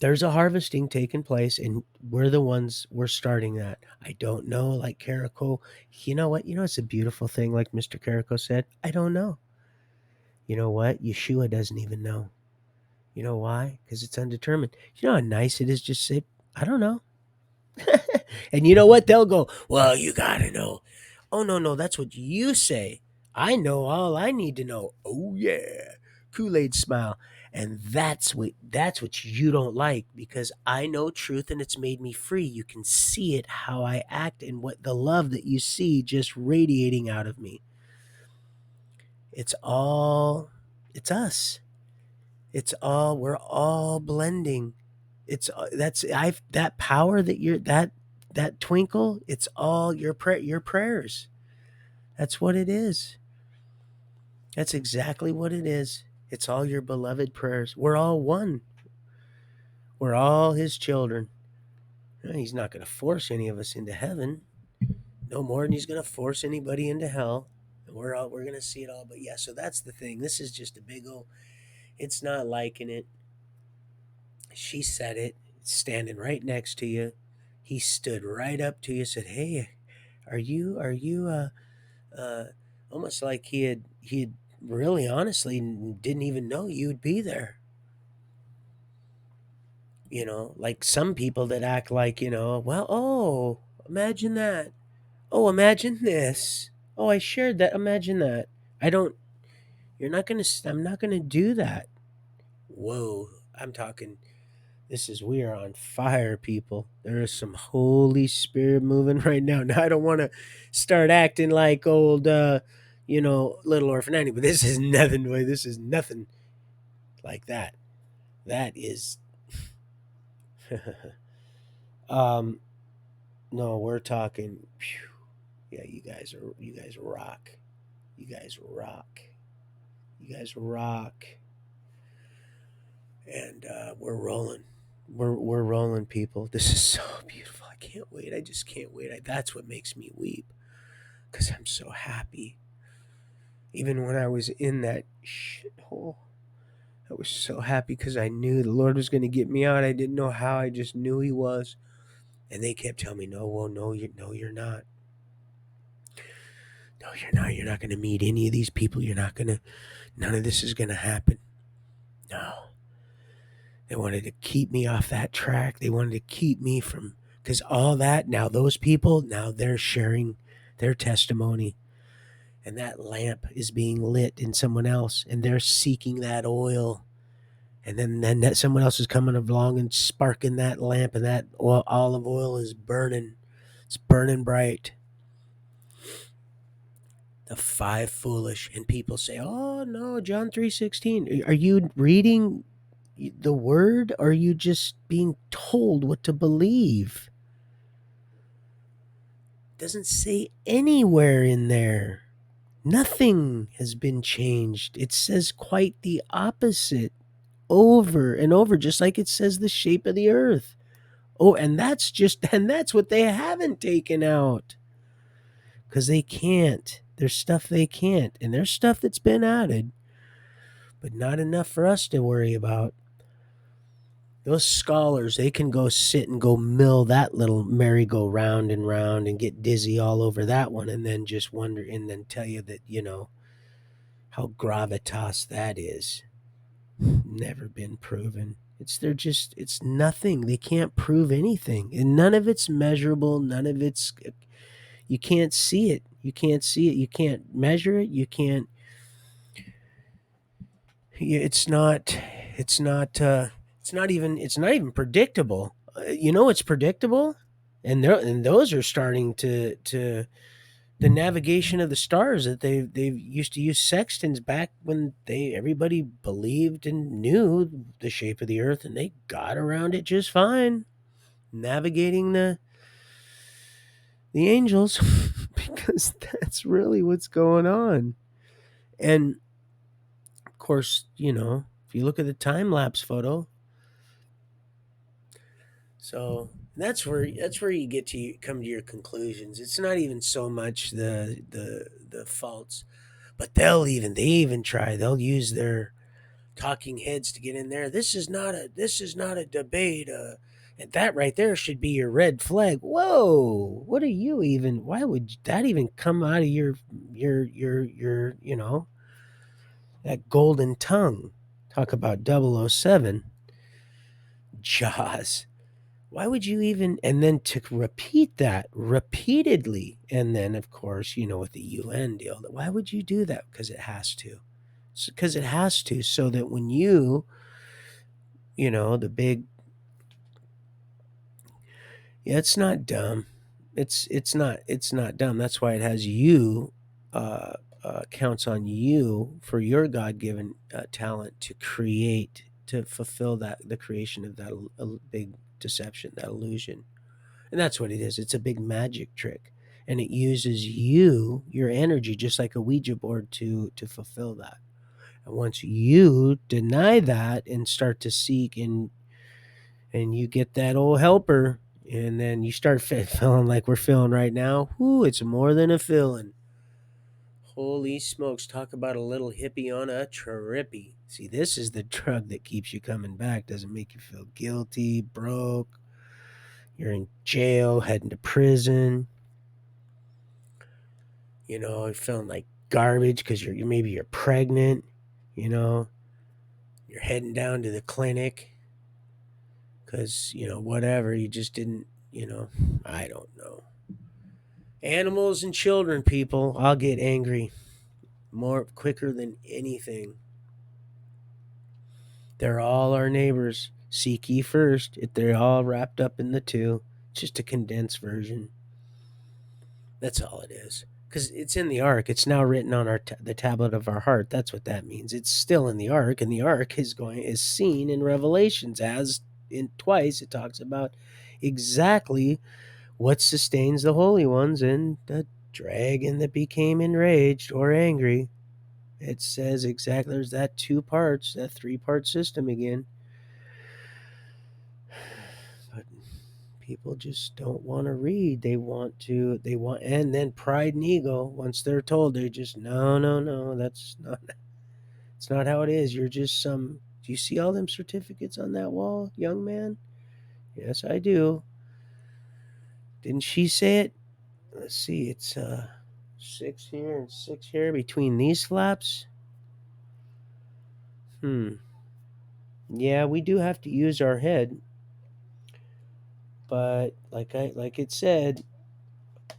there's a harvesting taking place, and we're starting that. I don't know, like Carrico. You know what? It's a beautiful thing, like Mr. Carrico said. I don't know. You know what? Yeshua doesn't even know. You know why? Because it's undetermined. You know how nice it is just say, I don't know. And you know what? They'll go, well, you gotta know. Oh no, no, that's what you say. I know all I need to know. Oh yeah. Kool-Aid smile. And that's what you don't like, because I know truth and it's made me free. You can see it how I act and what the love that you see just radiating out of me. It's us. We're all blending. That power that twinkle, it's all your prayers. That's what it is. That's exactly what it is. It's all your beloved prayers. We're all one. We're all his children. He's not going to force any of us into heaven no more than he's going to force anybody into hell. And we're going to see it all. But yeah, so that's the thing. This is just a big old. It's not liking it. She said it, standing right next to you. He stood right up to you, said, "Hey, are you uh almost like he had really honestly didn't even know you'd be there." Like some people that act like, well, oh, imagine that. Oh, imagine this. Oh, I shared that. Imagine that. I don't I'm not going to do that. Whoa, I'm talking. We are on fire, people. There is some Holy Spirit moving right now. Now, I don't want to start acting like old, Little Orphan Annie, but this is nothing, boy. This is nothing like that. That is, um, no, we're talking, phew, yeah, you guys rock. You guys rock. You guys rock. And we're rolling. We're rolling, people. This is so beautiful. I can't wait. I just can't wait. That's what makes me weep, because I'm so happy. Even when I was in that shithole, I was so happy because I knew the Lord was going to get me out. I didn't know how. I just knew He was. And they kept telling me, "No, well, no, you're not. No, you're not. You're not going to meet any of these people. You're not going to. None of this is going to happen." No. They wanted to keep me off that track. They wanted to keep me from, because all that, now those people, now they're sharing their testimony, and that lamp is being lit in someone else, and they're seeking that oil. And then that someone else is coming along and sparking that lamp, and that olive oil is burning. It's burning bright. The five foolish, and people say, "Oh no, John 3:16." Are you reading the word, or are you just being told what to believe? It doesn't say anywhere in there. Nothing has been changed. It says quite the opposite over and over, just like it says the shape of the earth. Oh, and that's what they haven't taken out, because they can't. There's stuff they can't, and there's stuff that's been added, but not enough for us to worry about. Those scholars, they can go sit and go mill that little merry-go-round and round and get dizzy all over that one, and then just wonder, and then tell you that, how gravitas that is. Never been proven. It's nothing. They can't prove anything. And none of it's measurable. None of it's, you can't see it. You can't see it. You can't measure it. You can't, it's not, it's not, it's not even predictable. It's predictable. And those are starting to the navigation of the stars, that they used to use sextants back when everybody believed and knew the shape of the earth, and they got around it just fine, navigating The angels, because that's really what's going on. And of course, if you look at the time lapse photo, so that's where you get to come to your conclusions. It's not even so much the faults, but they even try. They'll use their talking heads to get in there. This is not a debate. And that right there should be your red flag. Whoa, what are you even? Why would that even come out of your that golden tongue? Talk about 007 Jaws. Why would you even? And then to repeat that repeatedly, and then of course with the UN deal. Why would you do that? Because it has to. Because it has to, so that when the big. Yeah, it's not dumb. It's not dumb. That's why it has you uh, counts on you for your God given talent to create, to fulfill the creation of that big deception, that illusion, and that's what it is. It's a big magic trick, and it uses your energy, just like a Ouija board, to fulfill that. And once you deny that and start to seek and you get that old helper, and then you start feeling like we're feeling right now. Whoo, it's more than a feeling. Holy smokes, talk about a little hippie on a trippy. See, this is the drug that keeps you coming back. Doesn't make you feel guilty, broke. You're in jail, heading to prison. You're feeling like garbage because maybe you're pregnant. You know, you're heading down to the clinic because whatever, you just didn't. I don't know. Animals and children, people, I'll get angry more quicker than anything. They're all our neighbors. Seek ye first. They're all wrapped up in the two. Just a condensed version. That's all it is. Because it's in the ark. It's now written on the tablet of our heart. That's what that means. It's still in the ark, and the ark is seen in Revelations as in twice it talks about exactly what sustains the holy ones and the dragon that became enraged or angry. It says exactly, there's that two parts, that three-part system again. But people just don't want to read. And then pride and ego, once they're told, they just, no, no, no, it's not how it is. You're just do you see all them certificates on that wall, young man? Yes, I do. Didn't she say it? Let's see, it's six here and six here between these flaps. Yeah, we do have to use our head, but like it said,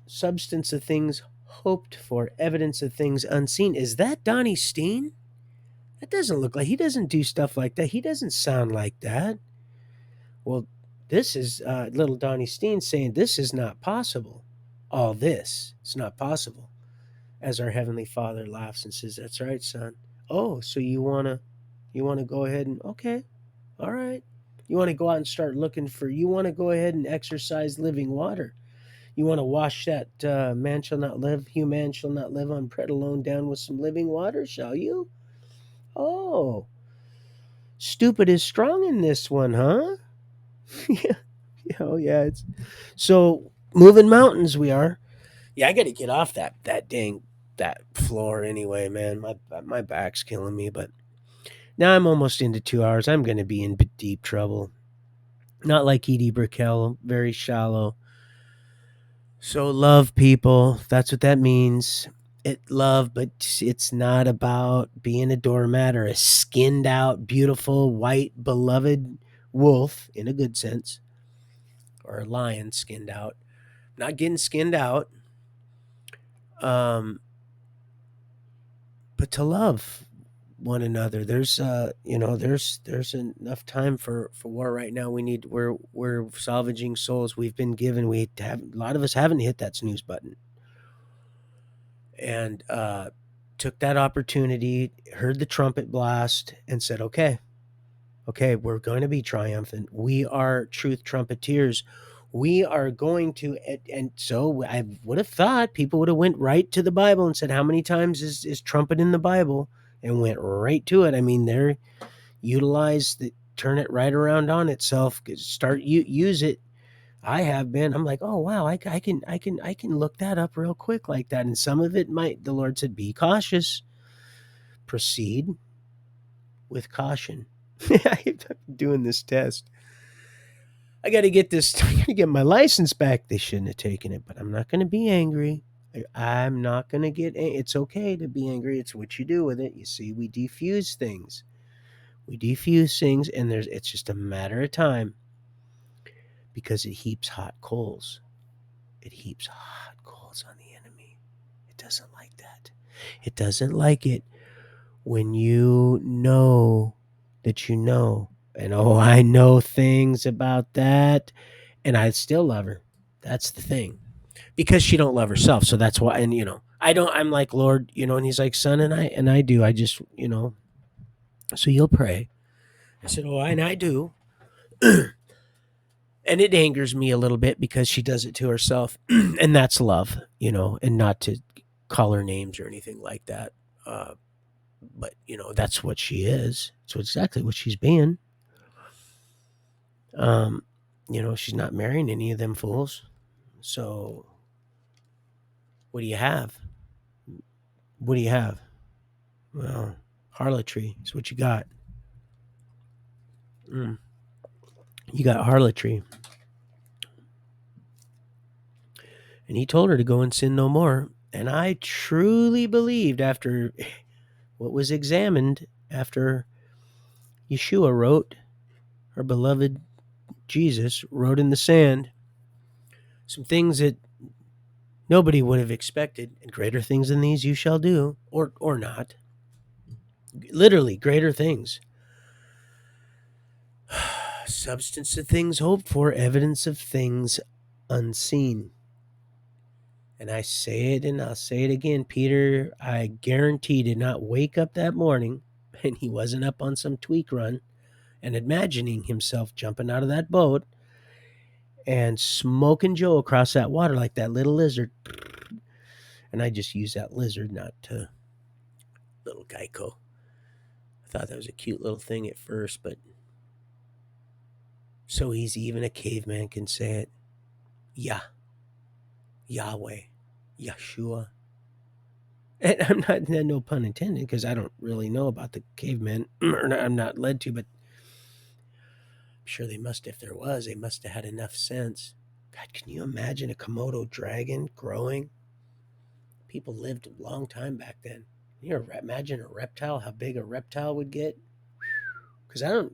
substance of things hoped for, evidence of things unseen. Is that Donnie Steen? That doesn't look like, he doesn't do stuff like that. He doesn't sound like that. Well, this is little Donnie Steen saying this is not possible. All this, it's not possible. As our heavenly Father laughs and says, "That's right, son. Oh, so you wanna go ahead and okay, all right. You want to go out and start looking for. You want to go ahead and exercise living water. You want to wash that man shall not live, human shall not live on bread alone down with some living water, shall you? Oh, stupid is strong in this one, huh? Yeah, yeah, oh yeah. It's so moving mountains. We are. Yeah, I got to get off that floor anyway, man. My back's killing me, but now I'm almost into 2 hours. I'm going to be in deep trouble. Not like Edie Brickell, very shallow. So love people. That's what that means. Love, but it's not about being a doormat or a skinned out, beautiful, white, beloved wolf in a good sense, or a lion skinned out. Not getting skinned out, um, but to love one another. There's enough time for war right now. We're salvaging souls. We've been given. A lot of us haven't hit that snooze button, and took that opportunity, heard the trumpet blast, and said, okay, we're going to be triumphant. We are truth trumpeteers. We are going to, and so I would have thought people would have went right to the Bible and said, how many times is trumpet in the Bible, and went right to it. I mean, they're utilize the turn it right around on itself, start use it. I have been. I'm like, oh wow, I can look that up real quick like that. And some of it might, the Lord said, be cautious, proceed with caution. I'm doing this test. I got to get this. I got to get my license back. They shouldn't have taken it, but I'm not going to be angry. I'm not going to get. It's okay to be angry. It's what you do with it. You see, we defuse things. We defuse things, and it's just a matter of time, because it heaps hot coals. It heaps hot coals on the enemy. It doesn't like that. It doesn't like it when you know that you know. And oh, I know things about that, and I still love her. That's the thing. Because she don't love herself, so that's why. And I don't. I'm like, Lord, and He's like, son, and I do. I just, so you'll pray. I said, oh, and I do. And it angers me a little bit because she does it to herself, and that's love, and not to call her names or anything like that. But that's what she is. It's exactly what she's being. She's not marrying any of them fools. So, what do you have? What do you have? Well, harlotry is what you got. You got harlotry. And He told her to go and sin no more. And I truly believed, after what was examined, after Yeshua wrote, our beloved Jesus wrote in the sand, some things that nobody would have expected, and greater things than these you shall do, or not. Literally, greater things. Substance of things hoped for, evidence of things unseen. And I say it, and I'll say it again. Peter, I guarantee, did not wake up that morning, and he wasn't up on some tweak run and imagining himself jumping out of that boat and smoking Joe across that water like that little lizard. And I just use that lizard, not to little Geico. I thought that was a cute little thing at first, but so easy, even a caveman can say it. Yahweh, Yeshua. And I'm not, no pun intended, because I don't really know about the cavemen, or I'm not led to, but I'm sure they must, if there was, they must have had enough sense. God, can you imagine a Komodo dragon growing? People lived a long time back then. You imagine a reptile, how big a reptile would get? Because I'm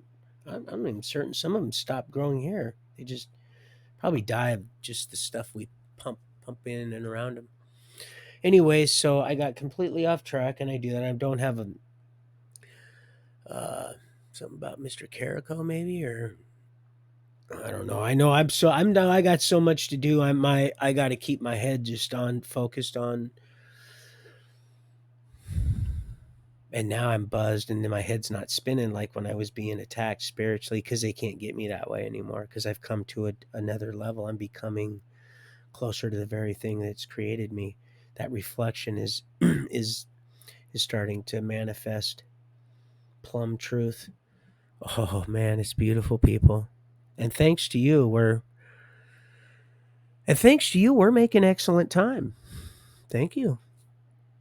even certain some of them stopped growing hair. They just probably die of just the stuff we pump in and around them. Anyway, so I got completely off track, and I do that. I don't have a something about Mr. Carico, maybe, or I don't know. I know I'm now. I got so much to do. I got to keep my head just on focused on. And now I'm buzzed, and my head's not spinning like when I was being attacked spiritually, because they can't get me that way anymore, because I've come to another level. I'm becoming closer to the very thing that's created me. That reflection is is starting to manifest. Plum truth. Oh man, it's beautiful, people. And thanks to you, we're making excellent time. Thank you.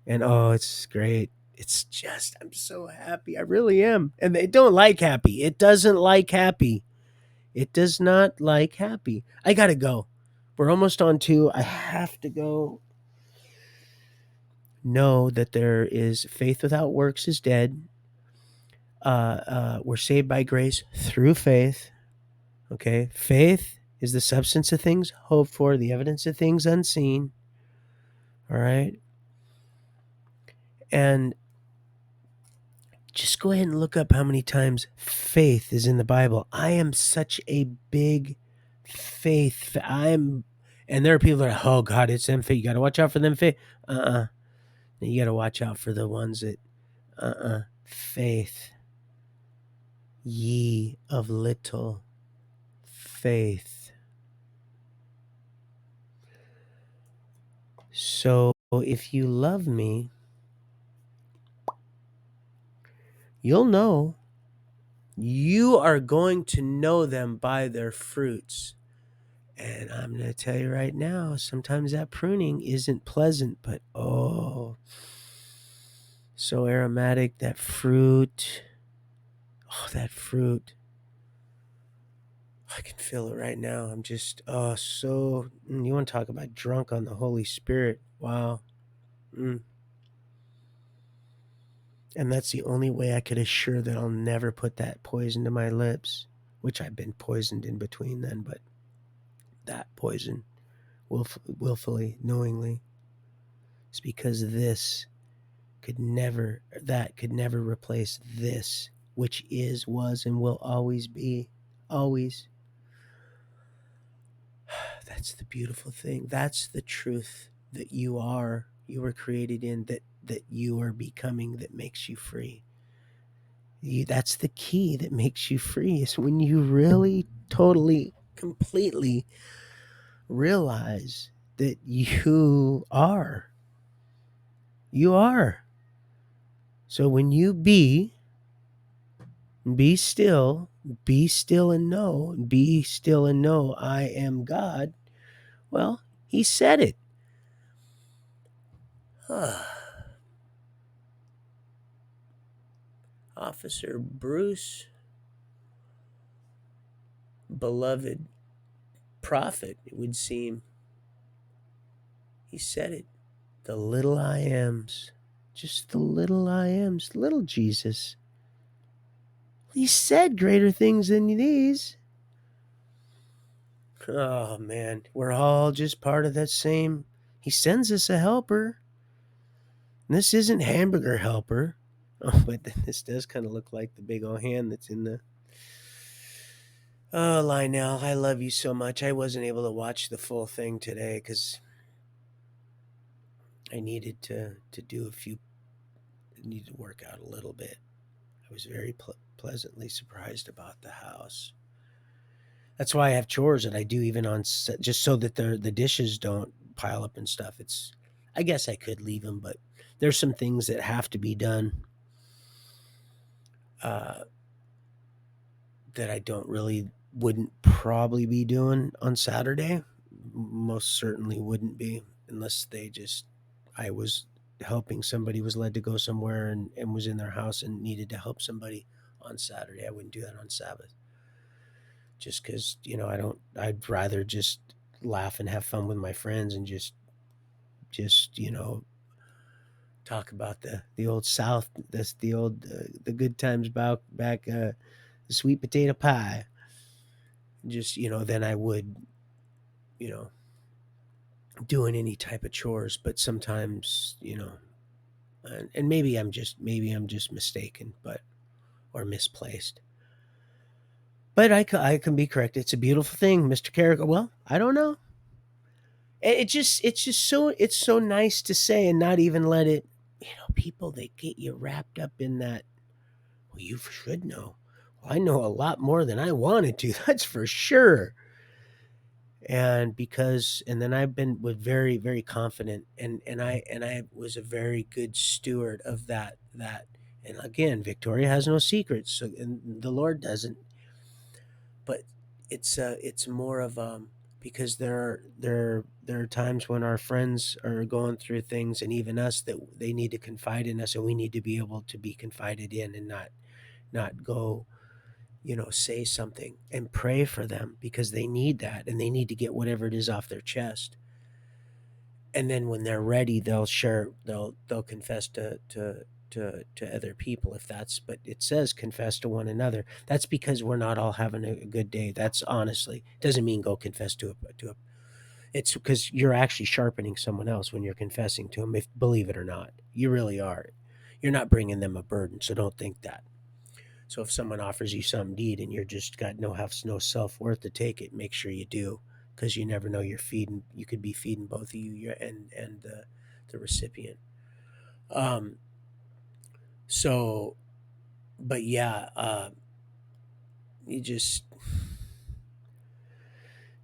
And oh, it's great. It's just, I'm so happy. I really am. And they don't like happy. It doesn't like happy. It does not like happy. I got to go. We're almost on 2. I have to go. Know that there is faith without works is dead. We're saved by grace through faith. Okay. Faith is the substance of things hoped for, the evidence of things unseen. All right. And just go ahead and look up how many times faith is in the Bible. I am such a big faith. And there are people that are, oh God, it's them faith. You got to watch out for them faith. You got to watch out for the ones that, faith. Ye of little faith. So if you love me, you'll know. You are going to know them by their fruits. And I'm going to tell you right now, sometimes that pruning isn't pleasant, but oh, so aromatic. That fruit. Oh, that fruit. I can feel it right now. I'm just, oh, so. You want to talk about drunk on the Holy Spirit? Wow. Mm. And that's the only way I could assure that I'll never put that poison to my lips, which I've been poisoned in between then, but that poison, willfully, knowingly, it's because that could never replace this, which is, was, and will always be. Always. That's the beautiful thing. That's the truth that you are. You were created in, that you are becoming, that makes you free. That's the key that makes you free, is when you really, totally, completely realize that you are. You are. So when you be still, be still and know I am God. Well, he said it. Officer Bruce, beloved prophet, it would seem, he said it. The little I ams, just the little I ams, little Jesus. He said greater things than these. Oh man, we're all just part of that same. He sends us a helper. And this isn't hamburger helper. Oh, but this does kind of look like the big old hand that's in the. Oh, Lionel, I love you so much. I wasn't able to watch the full thing today because I needed to do a few. I needed to work out a little bit. I was very pleasantly surprised about the house. That's why I have chores that I do even on set, just so that the dishes don't pile up and stuff. It's, I guess I could leave them, but there's some things that have to be done uh, that I don't really wouldn't probably be doing on Saturday. Most certainly wouldn't be unless they just I was helping somebody, was led to go somewhere, and was in their house and needed to help somebody on Saturday. I wouldn't do that on Sabbath. Just because, I don't, I'd rather just laugh and have fun with my friends and just talk about the old South, that's the old the good times back the sweet potato pie. Just, than I would, you know doing any type of chores. But sometimes, and maybe I'm just mistaken, but or misplaced. But I can be correct. It's a beautiful thing, Mr. Carrick. Well, I don't know. It's so nice to say and not even let it. People, they get you wrapped up in that. Well, you should know. Well, I know a lot more than I wanted to. That's for sure. And then I've been with very, very confident, and I was a very good steward of that. And again, Victoria has no secrets, so, and the Lord doesn't. But it's more of because there are times when our friends are going through things, and even us, that they need to confide in us, and we need to be able to be confided in, and not go, say something and pray for them, because they need that, and they need to get whatever it is off their chest. And then when they're ready, they'll share, they'll confess to other people, if that's, but it says confess to one another. That's because we're not all having a good day. That's honestly doesn't mean go confess to a. It's because you're actually sharpening someone else when you're confessing to them. If believe it or not, you really are. You're not bringing them a burden, so don't think that. So if someone offers you something to eat and you're just got have no self worth to take it, make sure you do, because you never know, you're feeding. You could be feeding both of you, and the recipient. Um. So, but yeah, you just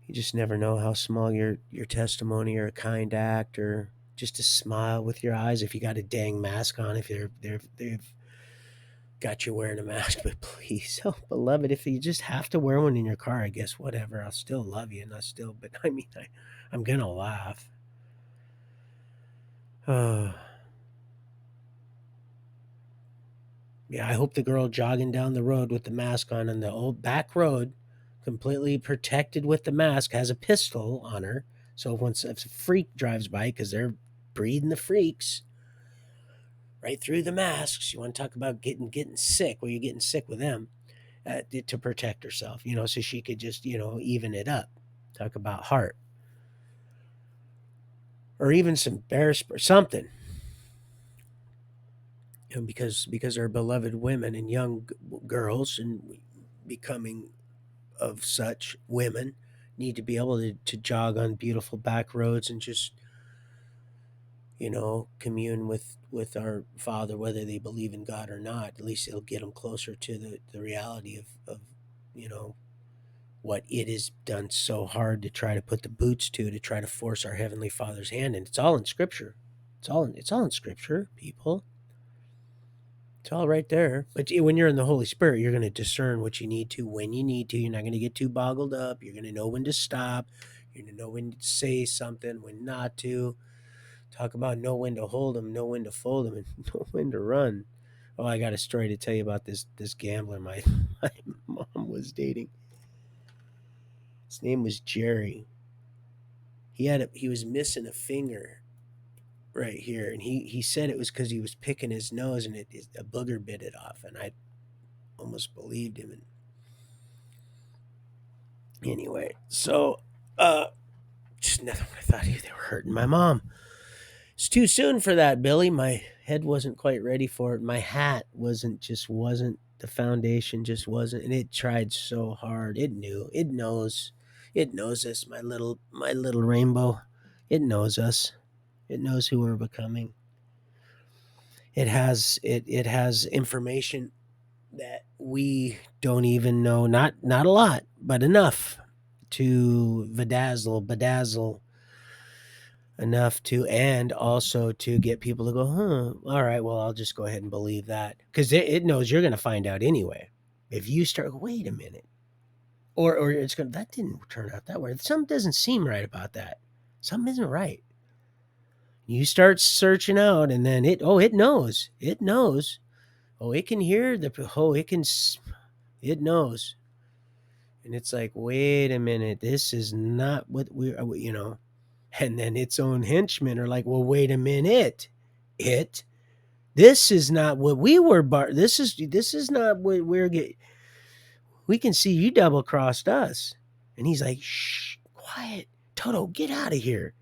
you just never know how small your testimony or a kind act or just to smile with your eyes. If you got a dang mask on, if they've got you wearing a mask, but please, oh beloved, if you just have to wear one in your car, I guess whatever. I'll still love you, and I still. But I mean, I'm gonna laugh. Uh, yeah, I hope the girl jogging down the road with the mask on the old back road, completely protected with the mask, has a pistol on her. So once if a freak drives by, because they're breeding the freaks right through the masks. You want to talk about getting sick? Well, you're getting sick with them to protect herself, so she could just even it up. Talk about heart, or even some bear spray, something. Because our beloved women and young girls and becoming of such women need to be able to jog on beautiful back roads and just commune with our Father, whether they believe in God or not. At least it'll get them closer to the reality of you know what it is done so hard to try to put the boots to try to force our Heavenly Father's hand. And it's all in Scripture. It's all in Scripture, people. It's all right there. But when you're in the Holy Spirit, you're going to discern what you need to, when you need to. You're not going to get too boggled up. You're going to know when to stop. You're going to know when to say something, when not to. Talk about know when to hold them, know when to fold them, and know when to run. Oh, I got a story to tell you about this gambler my mom was dating. His name was Jerry. He was missing a finger right here, and he said it was because he was picking his nose, and a booger bit it off, and I almost believed him. And anyway, so just nothing. I thought they were hurting my mom. It's too soon for that, Billy. My head wasn't quite ready for it. My hat wasn't. The foundation just wasn't, and it tried so hard. It knew. It knows us. My little rainbow. It knows us. It knows who we're becoming. It has information that we don't even know. Not a lot, but enough to bedazzle enough to, and also to get people to go, all right, well, I'll just go ahead and believe that, because it knows you're going to find out anyway. If you start, wait a minute, or it's going, that didn't turn out that way. Something doesn't seem right about that. Something isn't right. You start searching out, and then it knows. It knows. Oh, it can hear it knows. And it's like, wait a minute, this is not what we're. And then its own henchmen are like, well, wait a minute. This is not what we were this is not what we're getting. We can see you double crossed us. And he's like, shh, quiet. Toto, get out of here.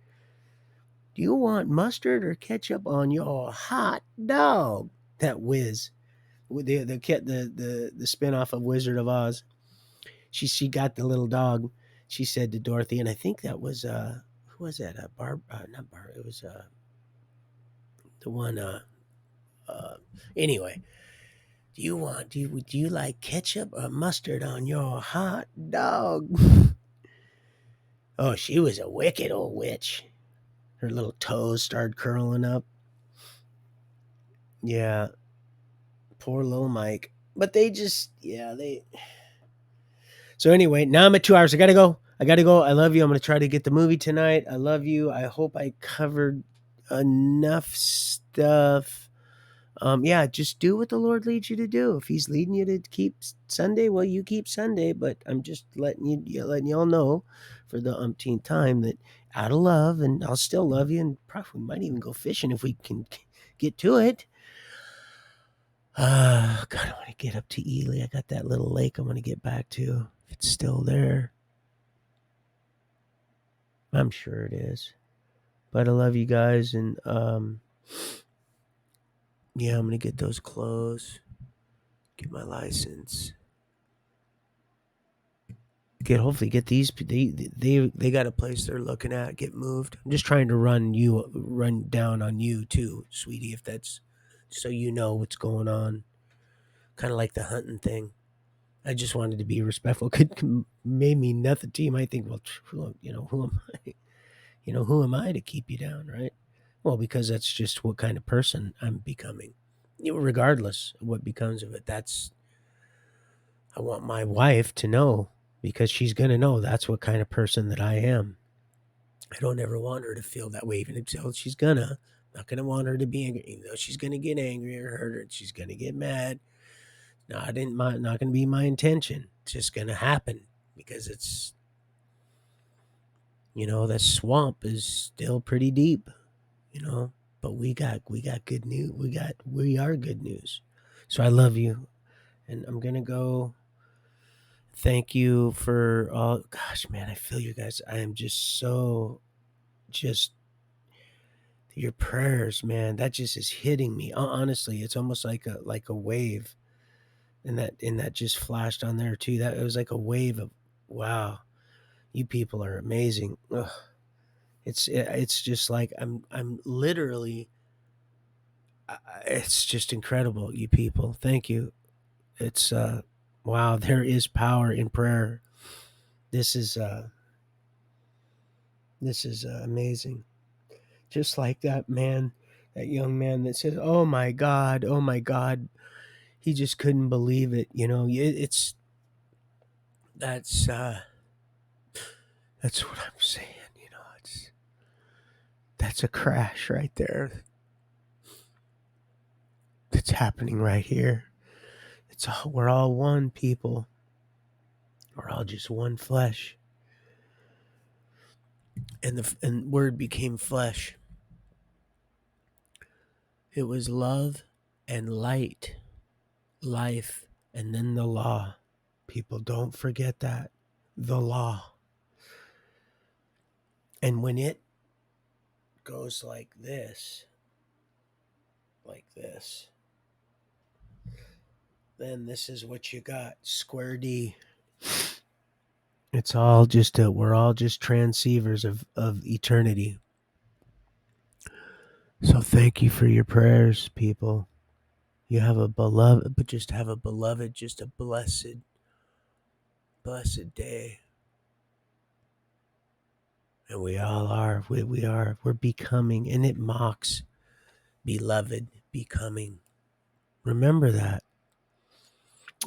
Do you want mustard or ketchup on your hot dog? That whiz. The spinoff of Wizard of Oz. She got the little dog. She said to Dorothy, and I think that was who was that? Barb, not Barb. It was the one. Anyway, do you like ketchup or mustard on your hot dog? Oh, she was a wicked old witch. Her little toes started curling up. Yeah, poor little Mike. But they. So anyway, now I'm at 2 hours. I gotta go. I love you. I'm gonna try to get the movie tonight. I love you. I hope I covered enough stuff. Yeah, just do what the Lord leads you to do. If He's leading you to keep Sunday, well, you keep Sunday. But I'm just letting y'all know for the umpteenth time that out of love, and I'll still love you, and probably might even go fishing if we can get to it. God, I want to get up to Ely. I got that little lake I want to get back to. If it's still there, I'm sure it is. But I love you guys, and yeah, I'm gonna get those clothes, get my license, hopefully get these. They got a place they're looking at. Get moved. I'm just trying to run down on you too, sweetie. If that's so you know what's going on. Kind of like the hunting thing. I just wanted to be respectful. Could may mean nothing to you. You might think, well, who am I? Who am I to keep you down, right? Well, because that's just what kind of person I'm becoming. Regardless of what becomes of it, I want my wife to know, because she's going to know that's what kind of person that I am. I don't ever want her to feel that way, even until she's gonna. I'm not gonna want her to be angry, even though she's gonna get angry or hurt, or she's gonna get mad. Not gonna be my intention. It's just gonna happen because it's, that swamp is still pretty deep, you know. But we got good news. We are good news. So I love you, and I'm gonna go. Thank you for all. Gosh, man, I feel you guys. I am just your prayers, man. That just is hitting me. Honestly, it's almost like a wave, and that just flashed on there too. That it was like a wave of, wow, you people are amazing. Ugh. It's just like I'm literally. It's just incredible, you people. Thank you. It's wow. There is power in prayer. This is uh, this is amazing. Just like that man, that young man that said, "Oh my God, oh my God." He just couldn't believe it. It's that's what I'm saying. That's a crash right there. That's happening right here. We're all one, people. We're all just one flesh. And the word became flesh. It was love and light, life, and then the law. People, don't forget that. The law. And when it goes like this, then this is what you got. Square D. We're all just transceivers of eternity. So thank you for your prayers, people. You have a beloved, but just have a beloved, just a blessed day. And we all are. We are. We're becoming, and it mocks beloved becoming. Remember that.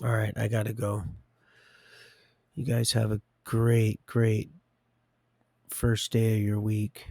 All right, I got to go. You guys have a great, great first day of your week.